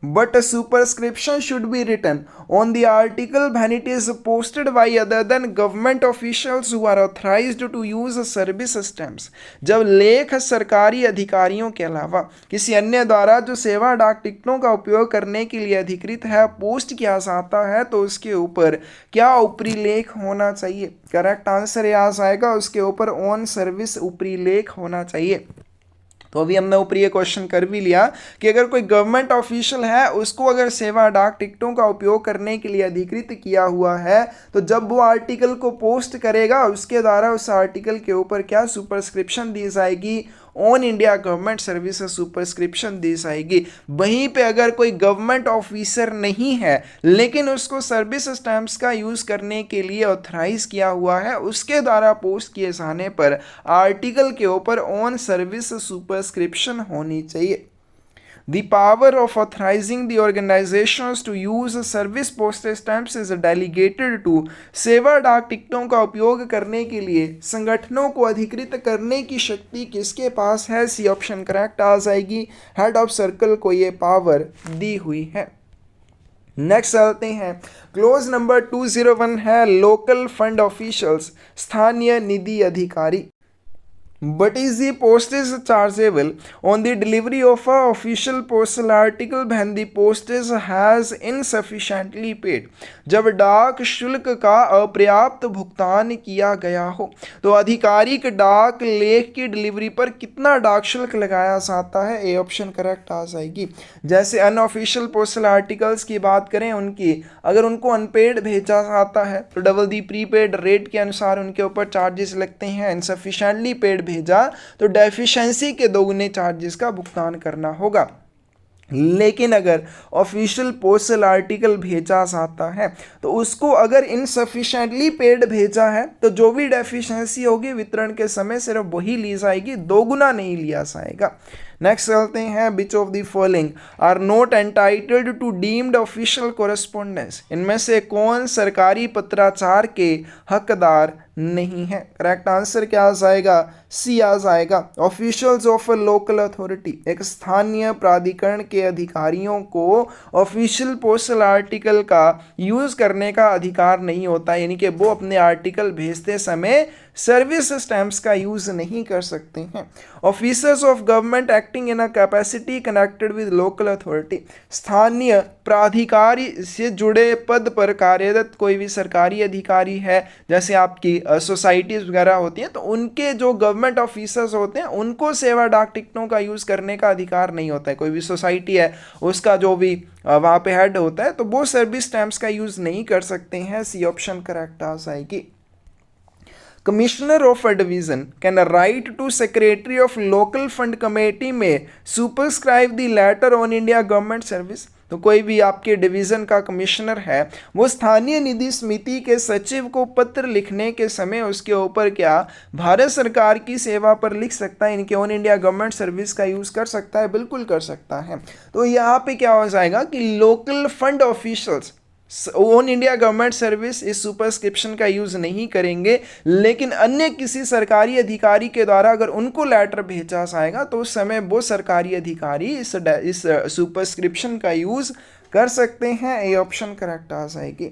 But a superscription should be written on the article when it is posted by other than government officials who are authorized to use service stamps. जब लेख सरकारी अधिकारियों के अलावा किसी अन्य द्वारा जो सेवा डाक टिकटों का उपयोग करने के लिए अधिकृत है पोस्ट किया जाता है तो उसके ऊपर क्या ऊपरी लेख होना चाहिए? करेक्ट आंसर ये आ जाएगा, उसके ऊपर ऑन सर्विस ऊपरी लेख होना चाहिए. तो अभी हमने ऊपर ये क्वेश्चन कर भी लिया कि अगर कोई गवर्नमेंट ऑफिशियल है उसको अगर सेवा डाक टिकटों का उपयोग करने के लिए अधिकृत किया हुआ है तो जब वो आर्टिकल को पोस्ट करेगा उसके द्वारा उस आर्टिकल के ऊपर क्या सुपरस्क्रिप्शन दी जाएगी? On India government service superscription दी जाएगी। वहीं पे अगर कोई गवर्नमेंट ऑफिसर नहीं है लेकिन उसको सर्विस स्टैंप्स का यूज करने के लिए ऑथराइज किया हुआ है, उसके द्वारा पोस्ट किए जाने पर आर्टिकल के ऊपर ऑन सर्विस सुपरस्क्रिप्शन होनी चाहिए। The power of authorizing the organizations to use service postage stamps is delegated to सेवा डाक टिकटों का उपयोग करने के लिए संगठनों को अधिकृत करने की शक्ति किसके पास है? सी ऑप्शन करेक्ट आ जाएगी। हेड ऑफ सर्कल को ये पावर दी हुई है। नेक्स्ट चलते हैं, क्लोज नंबर 201 है लोकल फंड ऑफिशियल्स, स्थानीय निधि अधिकारी। But is the postage chargeable on the delivery of a official postal article when the postage has insufficiently paid? जब डाक शुल्क का अपर्याप्त भुगतान किया गया हो तो आधिकारिक डाक लेख की डिलीवरी पर कितना डाक शुल्क लगाया जाता है? ए ऑप्शन करेक्ट आ जाएगी। जैसे अनऑफिशियल पोस्टल आर्टिकल्स की बात करें, उनकी अगर उनको अनपेड भेजा जाता है तो डबल दी प्रीपेड रेट के अनुसार उनके ऊपर चार्जेस लगते हैं। इनसफिशिएंटली पेड भेजा तो डेफिशिएंसी के दोगुने चार्जेस का भुगतान करना होगा। लेकिन अगर ऑफिशियल पोस्टल आर्टिकल भेजा जाता है तो उसको अगर इनसफिशिएंटली पेड भेजा है तो जो भी डेफिशिएंसी होगी वितरण के समय सिर्फ वही ली जाएगी, दोगुना नहीं लिया जाएगा। नेक्स्ट चलते हैं, which of the following are not entitled to deemed official correspondence? इनमें से कौन सरकारी पत्राचार के हकदार नहीं है? करेक्ट आंसर क्या आ जाएगा? सी आ जाएगा। ऑफिशियल्स ऑफ लोकल अथॉरिटी, एक स्थानीय प्राधिकरण के अधिकारियों को ऑफिशियल पोस्टल आर्टिकल का यूज करने का अधिकार नहीं होता, यानी कि वो अपने आर्टिकल भेजते समय सर्विस स्टैंप्स का यूज नहीं कर सकते हैं। Officers of government acting in a capacity connected with local authority, स्थानीय प्राधिकारी से जुड़े पद पर कार्यरत कोई भी सरकारी अधिकारी है, जैसे आपकी सोसाइटीज वगैरह होती हैं, तो उनके जो गवर्नमेंट ऑफिसर्स होते हैं उनको सेवा डाक टिकटों का यूज करने का अधिकार नहीं होता है। कोई भी सोसाइटी है उसका जो भी वहाँ पे हेड होता है तो वो सर्विस स्टैंप्स का यूज नहीं कर सकते हैं। सी ऑप्शन करेक्ट आ जाएगी। Commissioner of a division can write to Secretary of Local Fund Committee में superscribe the letter on India Government Service। तो कोई भी आपके डिवीज़न का कमिश्नर है वो स्थानीय निधि समिति के सचिव को पत्र लिखने के समय उसके ऊपर क्या भारत सरकार की सेवा पर लिख सकता है, इनके ऑन इंडिया गवर्नमेंट सर्विस का यूज़ कर सकता है? बिल्कुल कर सकता है। तो यहाँ पे क्या हो जाएगा कि local fund officials on India government service इस सुपरस्क्रिप्शन का यूज नहीं करेंगे, लेकिन अन्य किसी सरकारी अधिकारी के द्वारा अगर उनको लेटर भेजा जाएगा तो उस समय वो सरकारी अधिकारी इस सुपरस्क्रिप्शन का यूज कर सकते हैं। ए ऑप्शन करेक्ट आ जाएगी।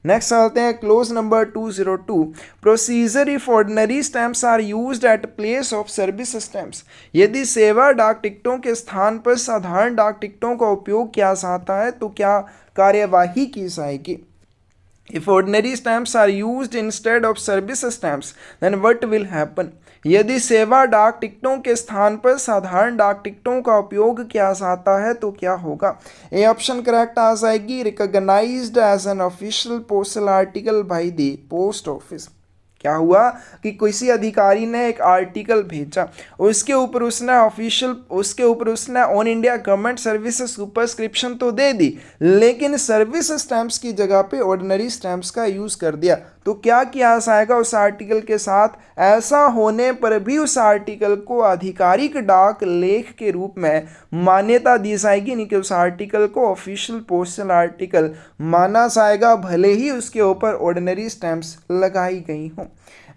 नेक्स्ट आते हैं, clause number 202, procedure if ordinary stamps are used at place of service stamps. यदि सेवा डाक टिकटों के स्थान पर साधारण डाक टिकटों का उपयोग किया जाता है तो क्या कार्यवाही की जाएगी? If ordinary stamps are used instead of service stamps, then what will happen? यदि सेवा डाक टिकटों के स्थान पर साधारण डाक टिकटों का उपयोग किया जाता है तो क्या होगा? ए ऑप्शन करेक्ट आ जाएगी। Recognised as an official postal article by the post office. क्या हुआ कि किसी अधिकारी ने एक आर्टिकल भेजा, उसके ऊपर उसने on India government service superscription तो दे दी, लेकिन सर्विस स्टैंप्स की जगह पे ऑर्डिनरी स्टैंप्स का यूज कर दिया। तो क्या किया जाएगा उस आर्टिकल के साथ? ऐसा होने पर भी उस आर्टिकल को आधिकारिक डाक लेख के रूप में मान्यता दी जाएगी, यानी कि उस आर्टिकल को ऑफिशियल पोस्टल आर्टिकल माना जाएगा, भले ही उसके ऊपर ऑर्डिनरी स्टैंप्स लगाई गई हों।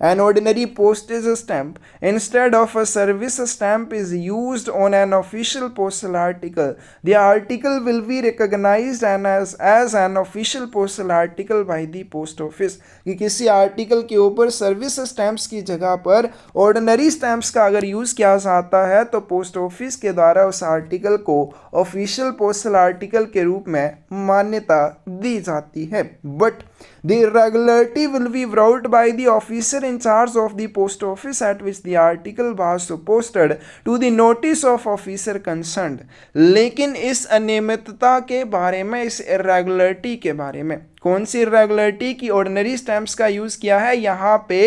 An ordinary postage stamp instead of a service stamp is used on an official postal article. The article will be recognized as an official postal article by the post office. कि किसी article के ऊपर service stamps की जगह पर ordinary stamps का अगर use किया जाता है तो पोस्ट ऑफिस के द्वारा उस आर्टिकल को ऑफिशियल पोस्टल आर्टिकल के रूप में मान्यता दी जाती है। But the irregularity will be brought by the officer in charge of the post office at which the article was posted to the notice of officer concerned. लेकिन इस अनियमितता के बारे में, इस irregularity के बारे में, कौन सी irregularity की ऑर्डिनरी स्टैंप्स का यूज़ किया है यहाँ पे?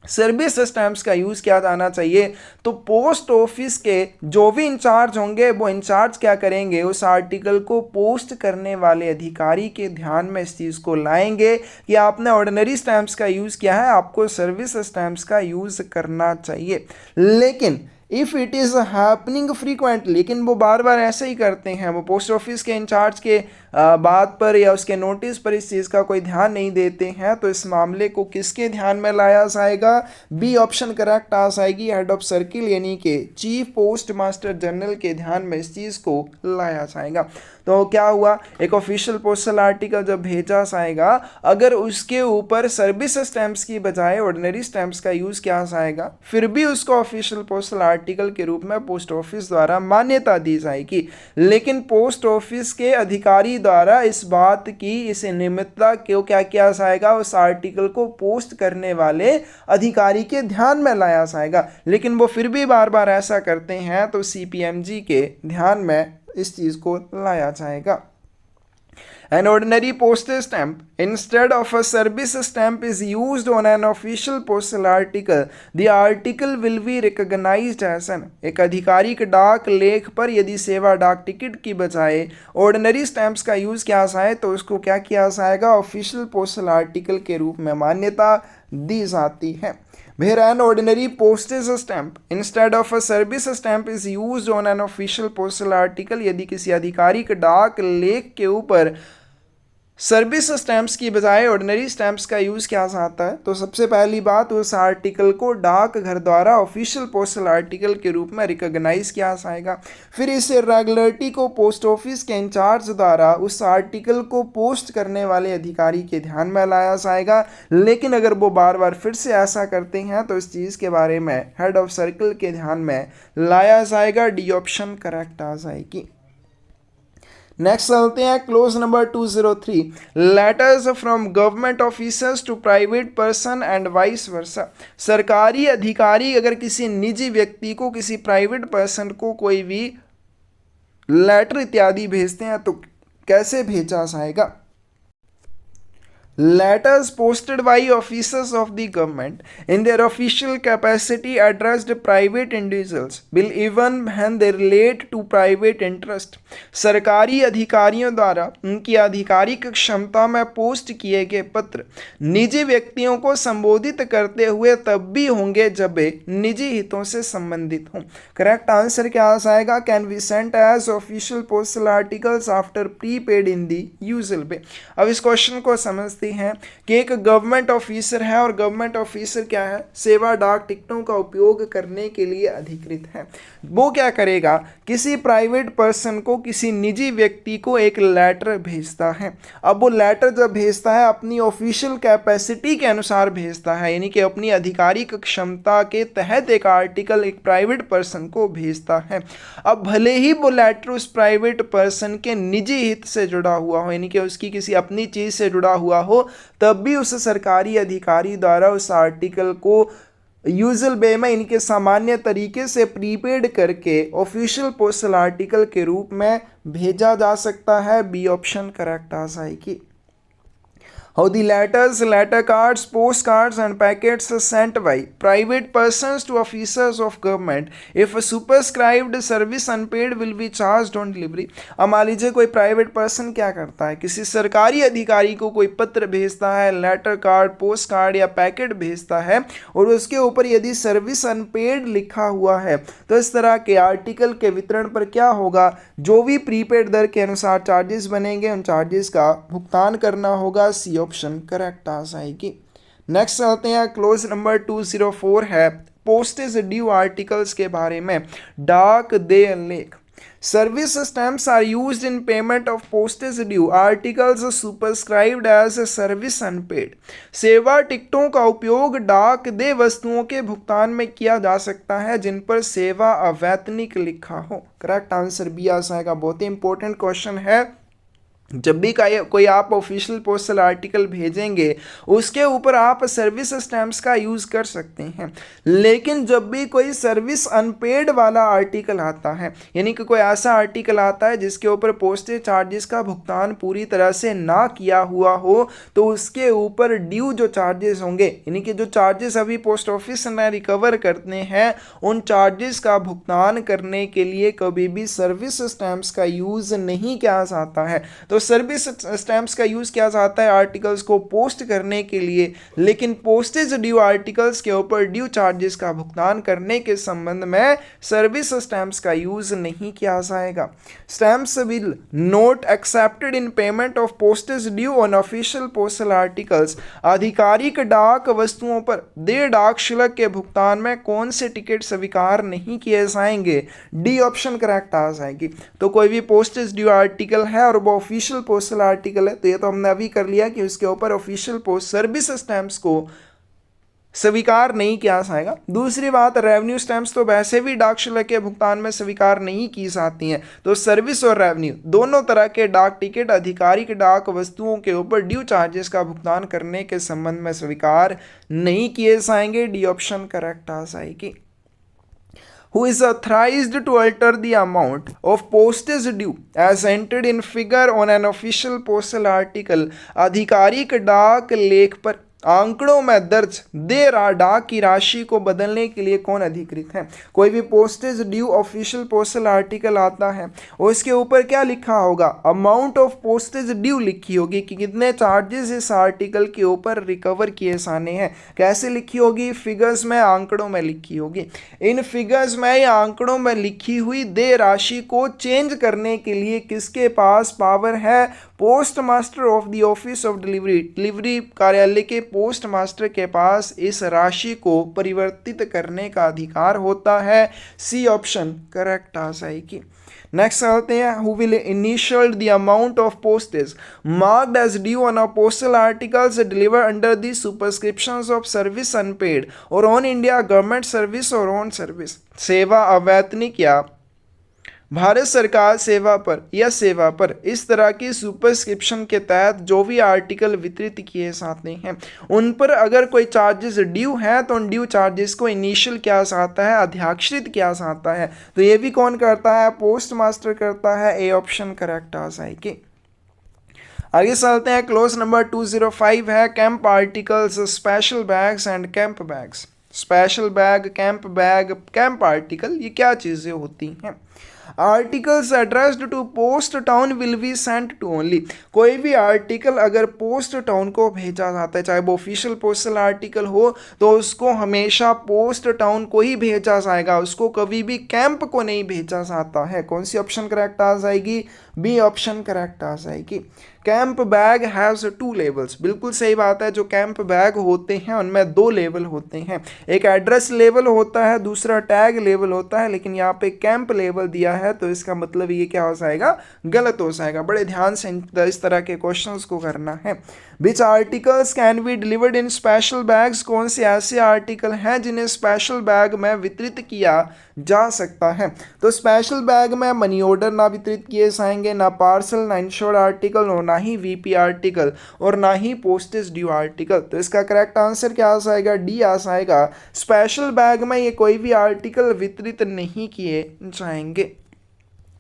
सर्विस स्टैम्प्स का यूज़ किया जाना चाहिए। तो पोस्ट ऑफिस के जो भी इंचार्ज होंगे वो इंचार्ज क्या करेंगे, उस आर्टिकल को पोस्ट करने वाले अधिकारी के ध्यान में इस चीज़ को लाएंगे कि आपने ऑर्डिनरी स्टैम्प्स का यूज़ किया है, आपको सर्विस स्टैम्प्स का यूज़ करना चाहिए। लेकिन if it is happening frequently, लेकिन वो बार बार ऐसे ही करते हैं, वो पोस्ट ऑफिस के इंचार्ज के बात पर या उसके नोटिस पर इस चीज़ का कोई ध्यान नहीं देते हैं, तो इस मामले को किसके ध्यान में लाया जाएगा? बी ऑप्शन करेक्ट आ जाएगी, हेड ऑफ सर्किल यानी कि चीफ पोस्ट मास्टर जनरल के ध्यान में इस चीज़ को लाया जाएगा। तो क्या हुआ, एक ऑफिशियल पोस्टल आर्टिकल जब भेजा जाएगा, अगर उसके ऊपर सर्विस स्टैम्प्स की बजाय ऑर्डिनरी स्टैम्प्स का यूज़ किया जाएगा, फिर भी उसको ऑफिशियल पोस्टल आर्टिकल के रूप में पोस्ट ऑफिस द्वारा मान्यता दी जाएगी। लेकिन पोस्ट ऑफिस के अधिकारी द्वारा इस बात की, इस नियमितता को क्या किया जाएगा, उस आर्टिकल को पोस्ट करने वाले अधिकारी के ध्यान में लाया जाएगा। लेकिन वो फिर भी बार बार ऐसा करते हैं, तो सीपीएमजी के ध्यान में इस चीज को लाया जाएगा। An ordinary postage stamp instead of a service stamp is used on an official postal article. The article will be recognized as an, एक आधिकारिक डाक लेख पर यदि सेवा डाक टिकट की बजाय ऑर्डिनरी स्टैम्प्स का यूज़ किया जाए तो उसको क्या किया जाएगा, ऑफिशियल पोस्टल आर्टिकल के रूप में मान्यता दी जाती है। Where an ordinary postage stamp instead of a service stamp is used on an official postal article, यदि किसी आधिकारिक डाक लेख के ऊपर सर्विस स्टैम्प्स की बजाय ऑर्डिनरी स्टैम्प्स का यूज़ किया जाता है, तो सबसे पहली बात, उस आर्टिकल को डाक घर द्वारा ऑफिशियल पोस्टल आर्टिकल के रूप में रिकॉग्नाइज किया जाएगा। फिर इस रेगुलरिटी को पोस्ट ऑफिस के इंचार्ज द्वारा उस आर्टिकल को पोस्ट करने वाले अधिकारी के ध्यान में लाया जाएगा। लेकिन अगर वो बार बार फिर से ऐसा करते हैं तो इस चीज़ के बारे में हेड ऑफ सर्कल के ध्यान में लाया जाएगा। डी ऑप्शन करेक्ट आ जाएगी। नेक्स्ट चलते हैं clause number 203, letters from government officers to private person and vice versa. सरकारी अधिकारी अगर किसी निजी व्यक्ति को, किसी प्राइवेट पर्सन को कोई भी लेटर इत्यादि भेजते हैं तो कैसे भेजा जाएगा? Letters posted by officers of the government in their official capacity addressed private individuals will even when they relate to private interest. सरकारी अधिकारियों द्वारा उनकी आधिकारिक क्षमता में पोस्ट किए गए पत्र निजी व्यक्तियों को संबोधित करते हुए तब भी होंगे जब वे निजी हितों से संबंधित हों। करेक्ट आंसर क्या आ जाएगा? Can be sent as official postal articles after prepaid in the usual way. अब इस क्वेश्चन को समझते हैं कि एक गवर्नमेंट ऑफिसर है और गवर्नमेंट ऑफिसर क्या है, सेवा डाक टिकटों का उपयोग करने के लिए अधिकृत है। वो क्या करेगा, किसी प्राइवेट पर्सन को, किसी निजी व्यक्ति को एक लेटर भेजता है। अब वो लेटर जब भेजता है अपनी ऑफिशियल कैपेसिटी के अनुसार भेजता है, यानी कि अपनी आधिकारिक क्षमता के तहत एक आर्टिकल एक प्राइवेट पर्सन को भेजता है। अब भले ही वो लेटर उस प्राइवेट पर्सन के निजी हित से जुड़ा हुआ हो, यानी कि उसकी किसी अपनी चीज़ से जुड़ा हुआ हो, तब भी उस सरकारी अधिकारी द्वारा उस आर्टिकल को यूजुअल वे में, इनके सामान्य तरीके से प्रीपेड करके ऑफिशियल पोस्टल आर्टिकल के रूप में भेजा जा सकता है। बी ऑप्शन करेक्ट आ जाएगी। How the letters, letter cards, postcards and packets are sent by private persons to officers of government if a superscribed service unpaid will be charged on delivery। अब मान लीजिए कोई प्राइवेट पर्सन क्या करता है, किसी सरकारी अधिकारी को कोई पत्र भेजता है, लेटर कार्ड, पोस्ट कार्ड या पैकेट भेजता है और उसके ऊपर यदि सर्विस अनपेड लिखा हुआ है तो इस तरह के आर्टिकल के वितरण पर क्या होगा, जो भी प्रीपेड दर के अनुसार चार्जेस बनेंगे उन चार्जेस का भुगतान करना होगा। सी ऑप्शन करेक्ट आ जाएगी। नेक्स्ट चलते हैं क्लोज नंबर 204 है पोस्टेज ड्यू आर्टिकल्स के बारे में। डाक देय लेख। Service stamps are used in payment of postage due articles superscribed as service unpaid. सेवा टिकटों का उपयोग डाक देय वस्तुओं के भुगतान में किया जा सकता है जिन पर सेवा अवैतनिक लिखा हो। करेक्ट आंसर बी आ जाएगा। बहुत ही इंपॉर्टेंट क्वेश्चन है। जब भी कोई आप ऑफिशियल पोस्टल आर्टिकल भेजेंगे उसके ऊपर आप सर्विस स्टैम्प्स का यूज़ कर सकते हैं। लेकिन जब भी कोई सर्विस अनपेड वाला आर्टिकल आता है, यानी कि कोई ऐसा आर्टिकल आता है जिसके ऊपर पोस्टेज चार्जेस का भुगतान पूरी तरह से ना किया हुआ हो, तो उसके ऊपर ड्यू जो चार्जेस होंगे, यानी कि जो चार्जेस अभी पोस्ट ऑफिस में रिकवर करते हैं, उन चार्जेस का भुगतान करने के लिए कभी भी सर्विस स्टैम्प्स का यूज़ नहीं किया जाता है। तो सर्विस स्टैम्प्स का यूज़ किया जाता है आर्टिकल्स को पोस्ट करने के लिए, लेकिन पोस्टेज ड्यू आर्टिकल्स के ऊपर ड्यू चार्जेस का भुगतान करने के संबंध में सर्विस स्टैम्प्स का यूज़ नहीं किया जाएगा। Stamps will not accepted in payment of postage due on official postal articles. आधिकारिक डाक वस्तुओं पर देय डाक शुल्क के भुगतान में कौन से टिकट स्वीकार नहीं किए जाएंगे? डी ऑप्शन करेक्ट आ जाएगी। तो कोई भी पोस्टेज ड्यू आर्टिकल है और वो ऑफिशियल पोस्टल आर्टिकल है, तो ये तो हमने अभी कर लिया कि उसके ऊपर ऑफिशियल पोस्ट सर्विस स्टैम्प्स को स्वीकार नहीं किया जाएगा। दूसरी बात, रेवेन्यू स्टैम्प्स तो वैसे भी डाक शुल्क के भुगतान में स्वीकार नहीं की जाती हैं। तो सर्विस और रेवेन्यू दोनों तरह के डाक टिकट आधिकारिक डाक वस्तुओं के ऊपर ड्यू चार्जेस का भुगतान करने के संबंध में स्वीकार नहीं किए जाएंगे। डी ऑप्शन करेक्ट आ जाएगी। Who is authorized to alter the amount of postage due as entered in figure on an official postal article? आधिकारिक डाक लेख पर आंकड़ों में दर्ज देय डाक की राशि को बदलने के लिए कौन अधिकृत है? कोई भी postage due official postal article आता है और उसके ऊपर क्या लिखा होगा? अमाउंट ऑफ पोस्टेज ड्यू लिखी होगी कि कितने चार्जेस इस आर्टिकल के ऊपर रिकवर किए जाने हैं। कैसे लिखी होगी? फिगर्स में, आंकड़ों में लिखी होगी। इन फिगर्स में या आंकड़ों में लिखी हुई देय राशि को चेंज करने के लिए किसके पास पावर है? Post master of the office of delivery. Delivery कार्यालय के पोस्ट मास्टर के पास इस राशि को परिवर्तित करने का अधिकार होता है। सी ऑप्शन करेक्ट आ जाएगी। नेक्स्ट आते हैं, who will initial the amount of postage marked as due on a postal articles deliver under the superscriptions of service unpaid और ऑन इंडिया गवर्नमेंट सर्विस और ऑन सर्विस। सेवा अवैतनिक या भारत सरकार सेवा पर या सेवा पर इस तरह की सुपरस्क्रिप्शन के तहत जो भी आर्टिकल वितरित किए जाते हैं उन पर अगर कोई चार्जेस ड्यू है तो उन ड्यू चार्जेस को इनिशियल किया जाता है, अध्याक्षरित किया जाता है। तो ये भी कौन करता है? पोस्ट मास्टर करता है। ए ऑप्शन करेक्ट आ जाएगी। आगे चलते हैं, क्लोज नंबर 205 है camp articles, special bags and camp bags. Special bag, camp bag, camp article, ये क्या चीज़ें होती हैं? Articles addressed to post town will be sent to only. कोई भी आर्टिकल अगर पोस्ट टाउन को भेजा जाता है, चाहे वो ऑफिशियल पोस्टल आर्टिकल हो, तो उसको हमेशा पोस्ट टाउन को ही भेजा जाएगा, उसको कभी भी कैंप को नहीं भेजा जाता है। कौन सी ऑप्शन करेक्ट आ जाएगी? बी ऑप्शन करेक्ट आ जाएगी। Camp bag has 2 levels. बिल्कुल सही बात है। जो कैंप बैग होते हैं उनमें 2 लेवल होते हैं, एक एड्रेस लेवल होता है, दूसरा टैग लेवल होता है। लेकिन यहाँ पे कैंप लेवल दिया है तो इसका मतलब ये क्या हो जाएगा? गलत हो जाएगा। बड़े ध्यान से इस तरह के क्वेश्चंस को करना है। Which articles can be delivered in special bags? कौन से ऐसे आर्टिकल हैं जिन्हें स्पेशल बैग में वितरित किया जा सकता है? तो स्पेशल बैग में मनी ऑर्डर ना वितरित किए जाएंगे, ना पार्सल, ना इंश्योर्ड आर्टिकल और ना ही वीपी आर्टिकल और ना ही पोस्टेज ड्यू आर्टिकल। तो इसका करेक्ट आंसर क्या आ जाएगा? डी आ जाएगा। स्पेशल बैग में ये कोई भी आर्टिकल वितरित नहीं किए जाएंगे।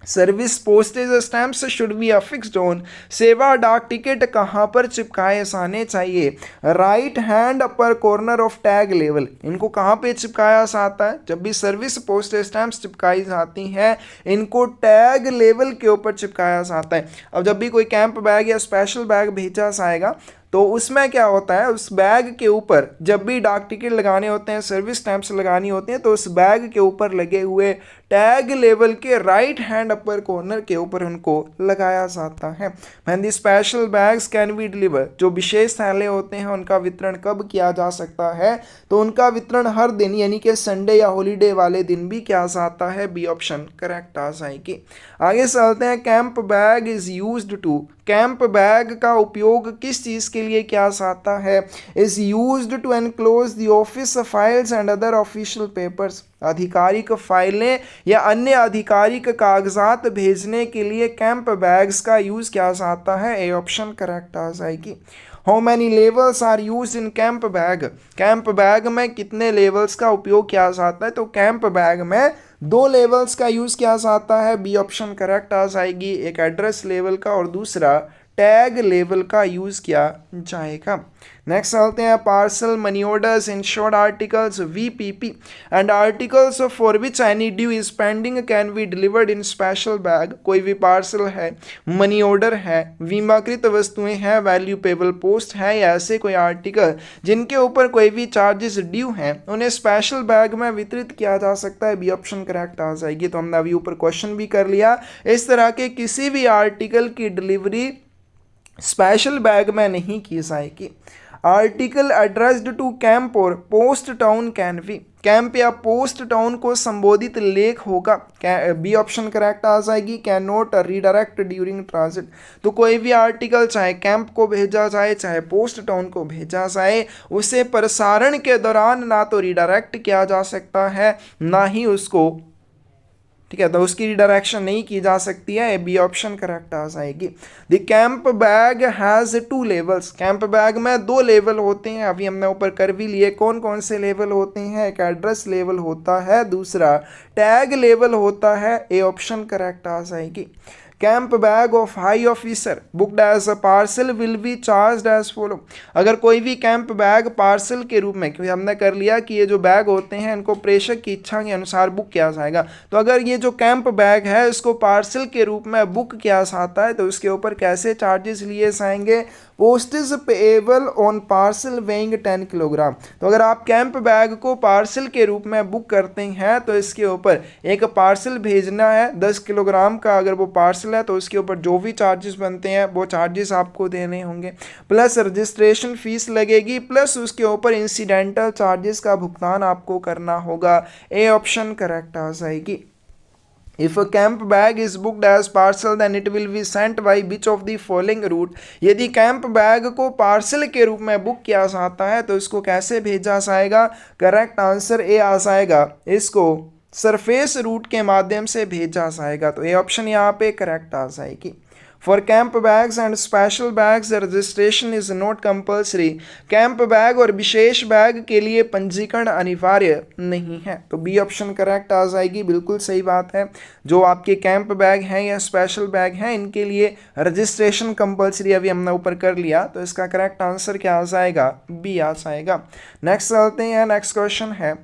Service postage stamps should be affixed on. सेवा डाक टिकट कहाँ पर चिपकाए जाने चाहिए? Right hand upper corner of tag लेवल। इनको कहाँ पे चिपकाया जाता है? जब भी सर्विस पोस्टेज स्टैम्प्स चिपकाई जाती हैं इनको टैग लेवल के ऊपर चिपकाया जाता है। अब जब भी कोई कैंप बैग या स्पेशल बैग भेजा जाएगा तो उसमें क्या होता है, उस बैग के ऊपर जब भी डाक टिकट लगाने होते हैं, सर्विस स्टैम्प्स लगानी होती हैं, तो उस बैग के ऊपर लगे हुए टैग लेवल के राइट हैंड अपर कॉर्नर के ऊपर उनको लगाया जाता है। When the special bags can be deliver, जो विशेष थैले होते हैं उनका वितरण कब किया जा सकता है? तो उनका वितरण हर दिन यानी कि संडे या हॉलीडे वाले दिन भी किया जाता है। बी ऑप्शन करेक्ट आ जाएगी। आगे चलते हैं, camp bag is used to. Camp bag का उपयोग किस चीज़ के लिए किया जाता है? Is used to enclose the office files and other official papers. आधिकारिक फाइलें या अन्य आधिकारिक कागजात भेजने के लिए कैंप बैग्स का यूज़ किया जाता है। ए ऑप्शन करेक्ट आ जाएगी। How many levels are use in camp bag, camp bag में कितने लेवल्स का उपयोग किया जाता है, तो कैंप बैग में 2 लेवल्स का यूज़ किया जाता है। बी ऑप्शन करेक्ट आ जाएगी। एक एड्रेस लेवल का और दूसरा टैग लेवल का यूज़ किया जाएगा। नेक्स्ट चलते हैं, parcel money orders insured articles VPP and articles for which any due is pending can be delivered in special bag. कोई भी पार्सल है, मनी ऑर्डर है, बीमाकृत वस्तुएं हैं, वैल्यूएबल पोस्ट है या ऐसे कोई आर्टिकल जिनके ऊपर कोई भी चार्जेस ड्यू हैं, उन्हें स्पेशल बैग में वितरित किया जा सकता है। बी ऑप्शन करेक्ट आ जाएगी। तो हमने अभी ऊपर क्वेश्चन भी कर लिया, इस तरह के किसी भी आर्टिकल की डिलीवरी स्पेशल बैग में नहीं की जाएगी। आर्टिकल एड्रेस्ड टू कैंप और post town can be, camp या पोस्ट टाउन को संबोधित लेख होगा। बी ऑप्शन करेक्ट आ जाएगी। Can not redirect during transit, तो कोई भी आर्टिकल चाहे कैंप को भेजा जाए चाहे पोस्ट टाउन को भेजा जाए, उसे प्रसारण के दौरान ना तो रीडायरेक्ट किया जा सकता है ना ही उसको, ठीक है, तो उसकी रिडायरेक्शन नहीं की जा सकती है। बी ऑप्शन करेक्ट आ जाएगी। The camp bag has 2 levels, camp bag में 2 लेवल होते हैं। अभी हमने ऊपर कर भी लिए, कौन कौन से लेवल होते हैं, एक एड्रेस लेवल होता है, दूसरा टैग लेवल होता है। ए ऑप्शन करेक्ट आ जाएगी। Camp bag of high officer booked as a parcel will be charge as follow, अगर कोई भी कैंप बैग पार्सल के रूप में, क्योंकि हमने कर लिया कि ये जो बैग होते हैं इनको प्रेषक की इच्छा के अनुसार बुक किया जाएगा, तो अगर ये जो कैंप बैग है इसको पार्सल के रूप में बुक किया जाता है तो उसके ऊपर कैसे चार्जेस लिए जाएंगे। Postage payable on parcel weighing 10 kilogram, तो अगर आप कैंप बैग को पार्सल के रूप में बुक करते हैं तो इसके ऊपर एक पार्सल भेजना है 10 किलोग्राम का, अगर वो पार्सल है तो उसके ऊपर जो भी चार्जेस बनते हैं वो चार्जेस आपको देने होंगे, प्लस रजिस्ट्रेशन फीस लगेगी, प्लस उसके ऊपर इंसिडेंटल चार्जेस का भुगतान आपको करना होगा। ए ऑप्शन करेक्ट आ जाएगी। If a camp bag is booked as parcel then it will be sent by which of the following route, यदि कैंप बैग को पार्सल के रूप में बुक किया जाता है तो इसको कैसे भेजा जाएगा। करेक्ट आंसर ए आ जाएगा, इसको सरफेस रूट के माध्यम से भेजा जाएगा। तो ए ऑप्शन यहाँ पे करेक्ट आ जाएगी। For camp bags and special bags registration is not compulsory, camp bag और विशेष बैग के लिए पंजीकरण अनिवार्य नहीं है। तो बी ऑप्शन करेक्ट आ जाएगी, बिल्कुल सही बात है। जो आपके कैंप बैग हैं या स्पेशल बैग हैं इनके लिए रजिस्ट्रेशन कंपल्सरी अभी हमने ऊपर कर लिया, तो इसका करेक्ट आंसर क्या आ जाएगा, बी आ जाएगा। नेक्स्ट चलते हैं, नेक्स्ट क्वेश्चन है,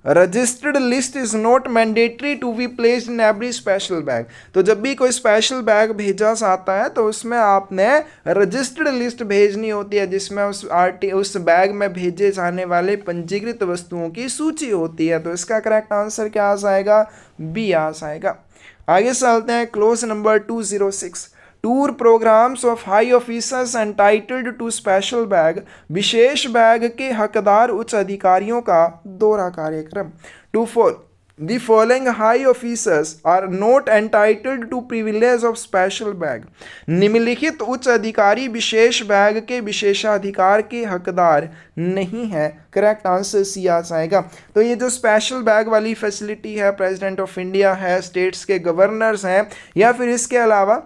registered list is not mandatory to be placed in every special bag, तो जब भी कोई स्पेशल बैग भेजा जाता है तो उसमें आपने रजिस्टर्ड लिस्ट भेजनी होती है जिसमें उस बैग में भेजे जाने वाले पंजीकृत वस्तुओं की सूची होती है। तो इसका करेक्ट आंसर क्या आ जाएगा, बी आ जाएगा। आगे चलते हैं, clause number 206, tour programmes of high officers entitled to special bag, विशेष बैग के हकदार उच्च अधिकारियों का दौरा कार्यक्रम। To The following high officers are not entitled to privilege of special bag, निम्नलिखित उच्च अधिकारी विशेष बैग के विशेषाधिकार के हकदार नहीं है। करेक्ट आंसर सी आ जाएगा। तो ये जो स्पेशल बैग वाली फैसिलिटी है, प्रेसिडेंट ऑफ इंडिया है, स्टेट्स के गवर्नर्स हैं, या फिर इसके अलावा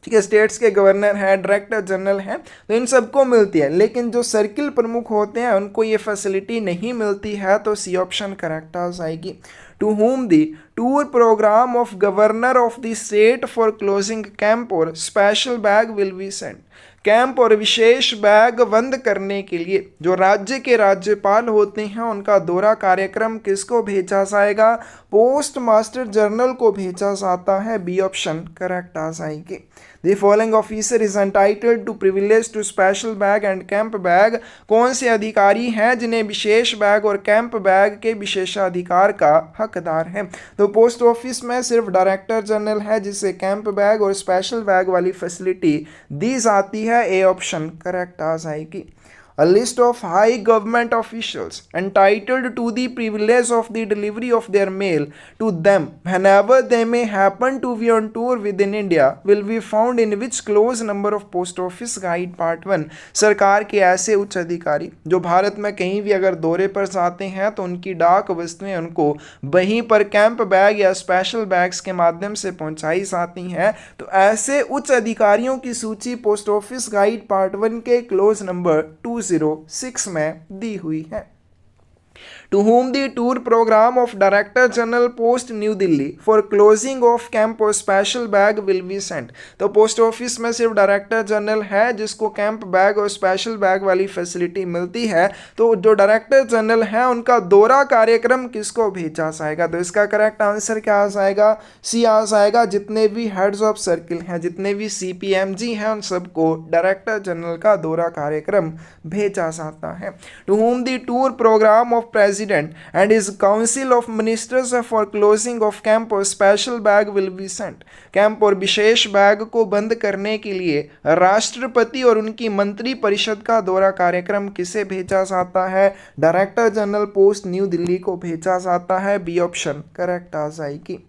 ठीक है स्टेट्स के गवर्नर हैं, डायरेक्टर जनरल हैं, तो इन सबको मिलती है, लेकिन जो सर्किल प्रमुख होते हैं उनको ये फैसिलिटी नहीं मिलती है। तो सी ऑप्शन करेक्ट आ जाएगी। To whom the tour program of governor of the state for closing camp or special bag will be sent, camp और विशेष बैग बंद करने के लिए जो राज्य के राज्यपाल होते हैं उनका दौरा कार्यक्रम किसको भेजा जाएगा, पोस्ट मास्टर जनरल को भेजा जाता है। बी ऑप्शन करेक्ट आ जाएगी। The following officer is entitled to privilege to special bag and camp bag, कौन से अधिकारी हैं जिन्हें विशेष बैग और कैंप बैग के विशेषाधिकार का हकदार है। तो पोस्ट ऑफिस में सिर्फ डायरेक्टर जनरल है जिसे कैंप बैग और स्पेशल बैग वाली फैसिलिटी दी जाती है। ए ऑप्शन करेक्ट आ जाएगी। A list of high government officials entitled to the privilege of the delivery of their mail to them whenever they may happen to be on tour within India will be found in which close number of Post Office Guide Part 1। सरकार के ऐसे उच्च अधिकारी जो भारत में कहीं भी अगर दौरे पर जाते हैं तो उनकी डाक वस्तुएं उनको वहीं पर कैंप बैग या स्पेशल बैग्स के माध्यम से पहुंचाई जाती हैं। तो ऐसे उच्च अधिकारियों की सूची पोस्ट ऑफिस गाइड पार्ट 1 के क्लोज नंबर 206 में दी हुई है। To whom the tour program of Director General Post New Delhi for closing of camp or special bag will be sent। तो पोस्ट ऑफिस में सिर्फ डायरेक्टर जनरल है जिसको camp bag और स्पेशल बैग वाली फैसिलिटी मिलती है। तो जो डायरेक्टर जनरल है उनका दौरा कार्यक्रम किसको भेजा जाएगा? तो इसका करेक्ट आंसर क्या आ जाएगा? सी आ जाएगा। जितने भी हेड्स ऑफ सर्किल हैं, जितने भी CPMG हैं, उन सबको डायरेक्टर जनरल का दौरा कार्यक्रम भेजा जाता है। To whom the tour program of President and his council of ministers for closing of camp or special bag will be sent। Camp और विशेष बैग को बंद करने के लिए राष्ट्रपति और उनकी मंत्री परिषद का दौरा कार्यक्रम किसे भेजा जाता है? Director general post new Delhi को भेजा जाता है। बी ऑप्शन करेक्ट आ जाएगी।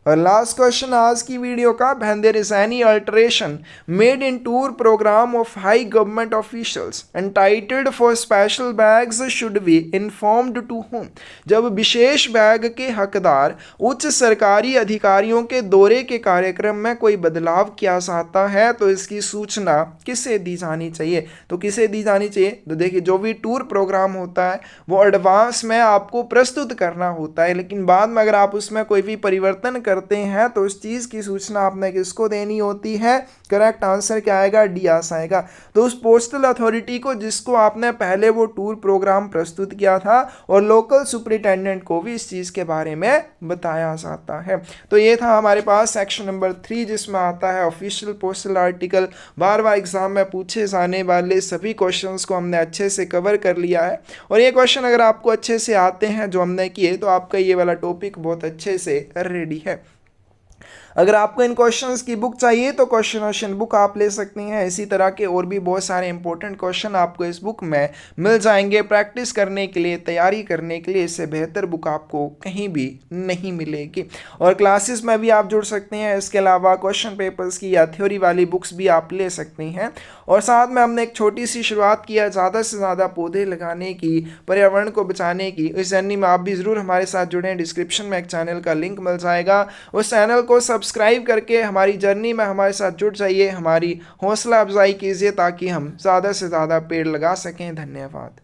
और लास्ट क्वेश्चन आज की वीडियो का, when there is any alteration made in tour program of high government officials entitled for special bags should be informed to whom। जब विशेष बैग के हकदार उच्च सरकारी अधिकारियों के दौरे के कार्यक्रम में कोई बदलाव किया जाता है तो इसकी सूचना किसे दी जानी चाहिए? तो किसे दी जानी चाहिए? तो देखिए, जो भी टूर प्रोग्राम होता है वो एडवांस में आपको प्रस्तुत करना होता है, लेकिन बाद में अगर आप उसमें कोई भी परिवर्तन करते हैं तो उस चीज़ की सूचना आपने किसको देनी होती है? करेक्ट आंसर क्या आएगा? डी आएगा। तो उस पोस्टल अथॉरिटी को जिसको आपने पहले वो टूर प्रोग्राम प्रस्तुत किया था, और लोकल सुपरिटेंडेंट को भी इस चीज़ के बारे में बताया जाता है। तो ये था हमारे पास सेक्शन नंबर 3 जिसमें आता है ऑफिशियल पोस्टल आर्टिकल। बार बार एग्जाम में पूछे जाने वाले सभी क्वेश्चंस को हमने अच्छे से कवर कर लिया है, और ये क्वेश्चन अगर आपको अच्छे से आते हैं जो हमने किए तो आपका ये वाला टॉपिक बहुत अच्छे से रेडी है। अगर आपको इन क्वेश्चंस की बुक चाहिए तो क्वेश्चन बुक आप ले सकती हैं। इसी तरह के और भी बहुत सारे इंपॉर्टेंट क्वेश्चन आपको इस बुक में मिल जाएंगे। प्रैक्टिस करने के लिए, तैयारी करने के लिए इससे बेहतर बुक आपको कहीं भी नहीं मिलेगी। और क्लासेस में भी आप जुड़ सकते हैं। इसके अलावा क्वेश्चन पेपर्स की या थ्योरी वाली बुक्स भी आप ले सकती हैं। और साथ में हमने एक छोटी सी शुरुआत किया ज़्यादा से ज़्यादा पौधे लगाने की, पर्यावरण को बचाने की। इस जर्नी में आप भी ज़रूर हमारे साथ जुड़ें। डिस्क्रिप्शन में एक चैनल का लिंक मिल जाएगा, उस चैनल को सब्सक्राइब करके हमारी जर्नी में हमारे साथ जुड़ जाइए, हमारी हौसला अफजाई कीजिए ताकि हम ज़्यादा से ज़्यादा पेड़ लगा सकें। धन्यवाद।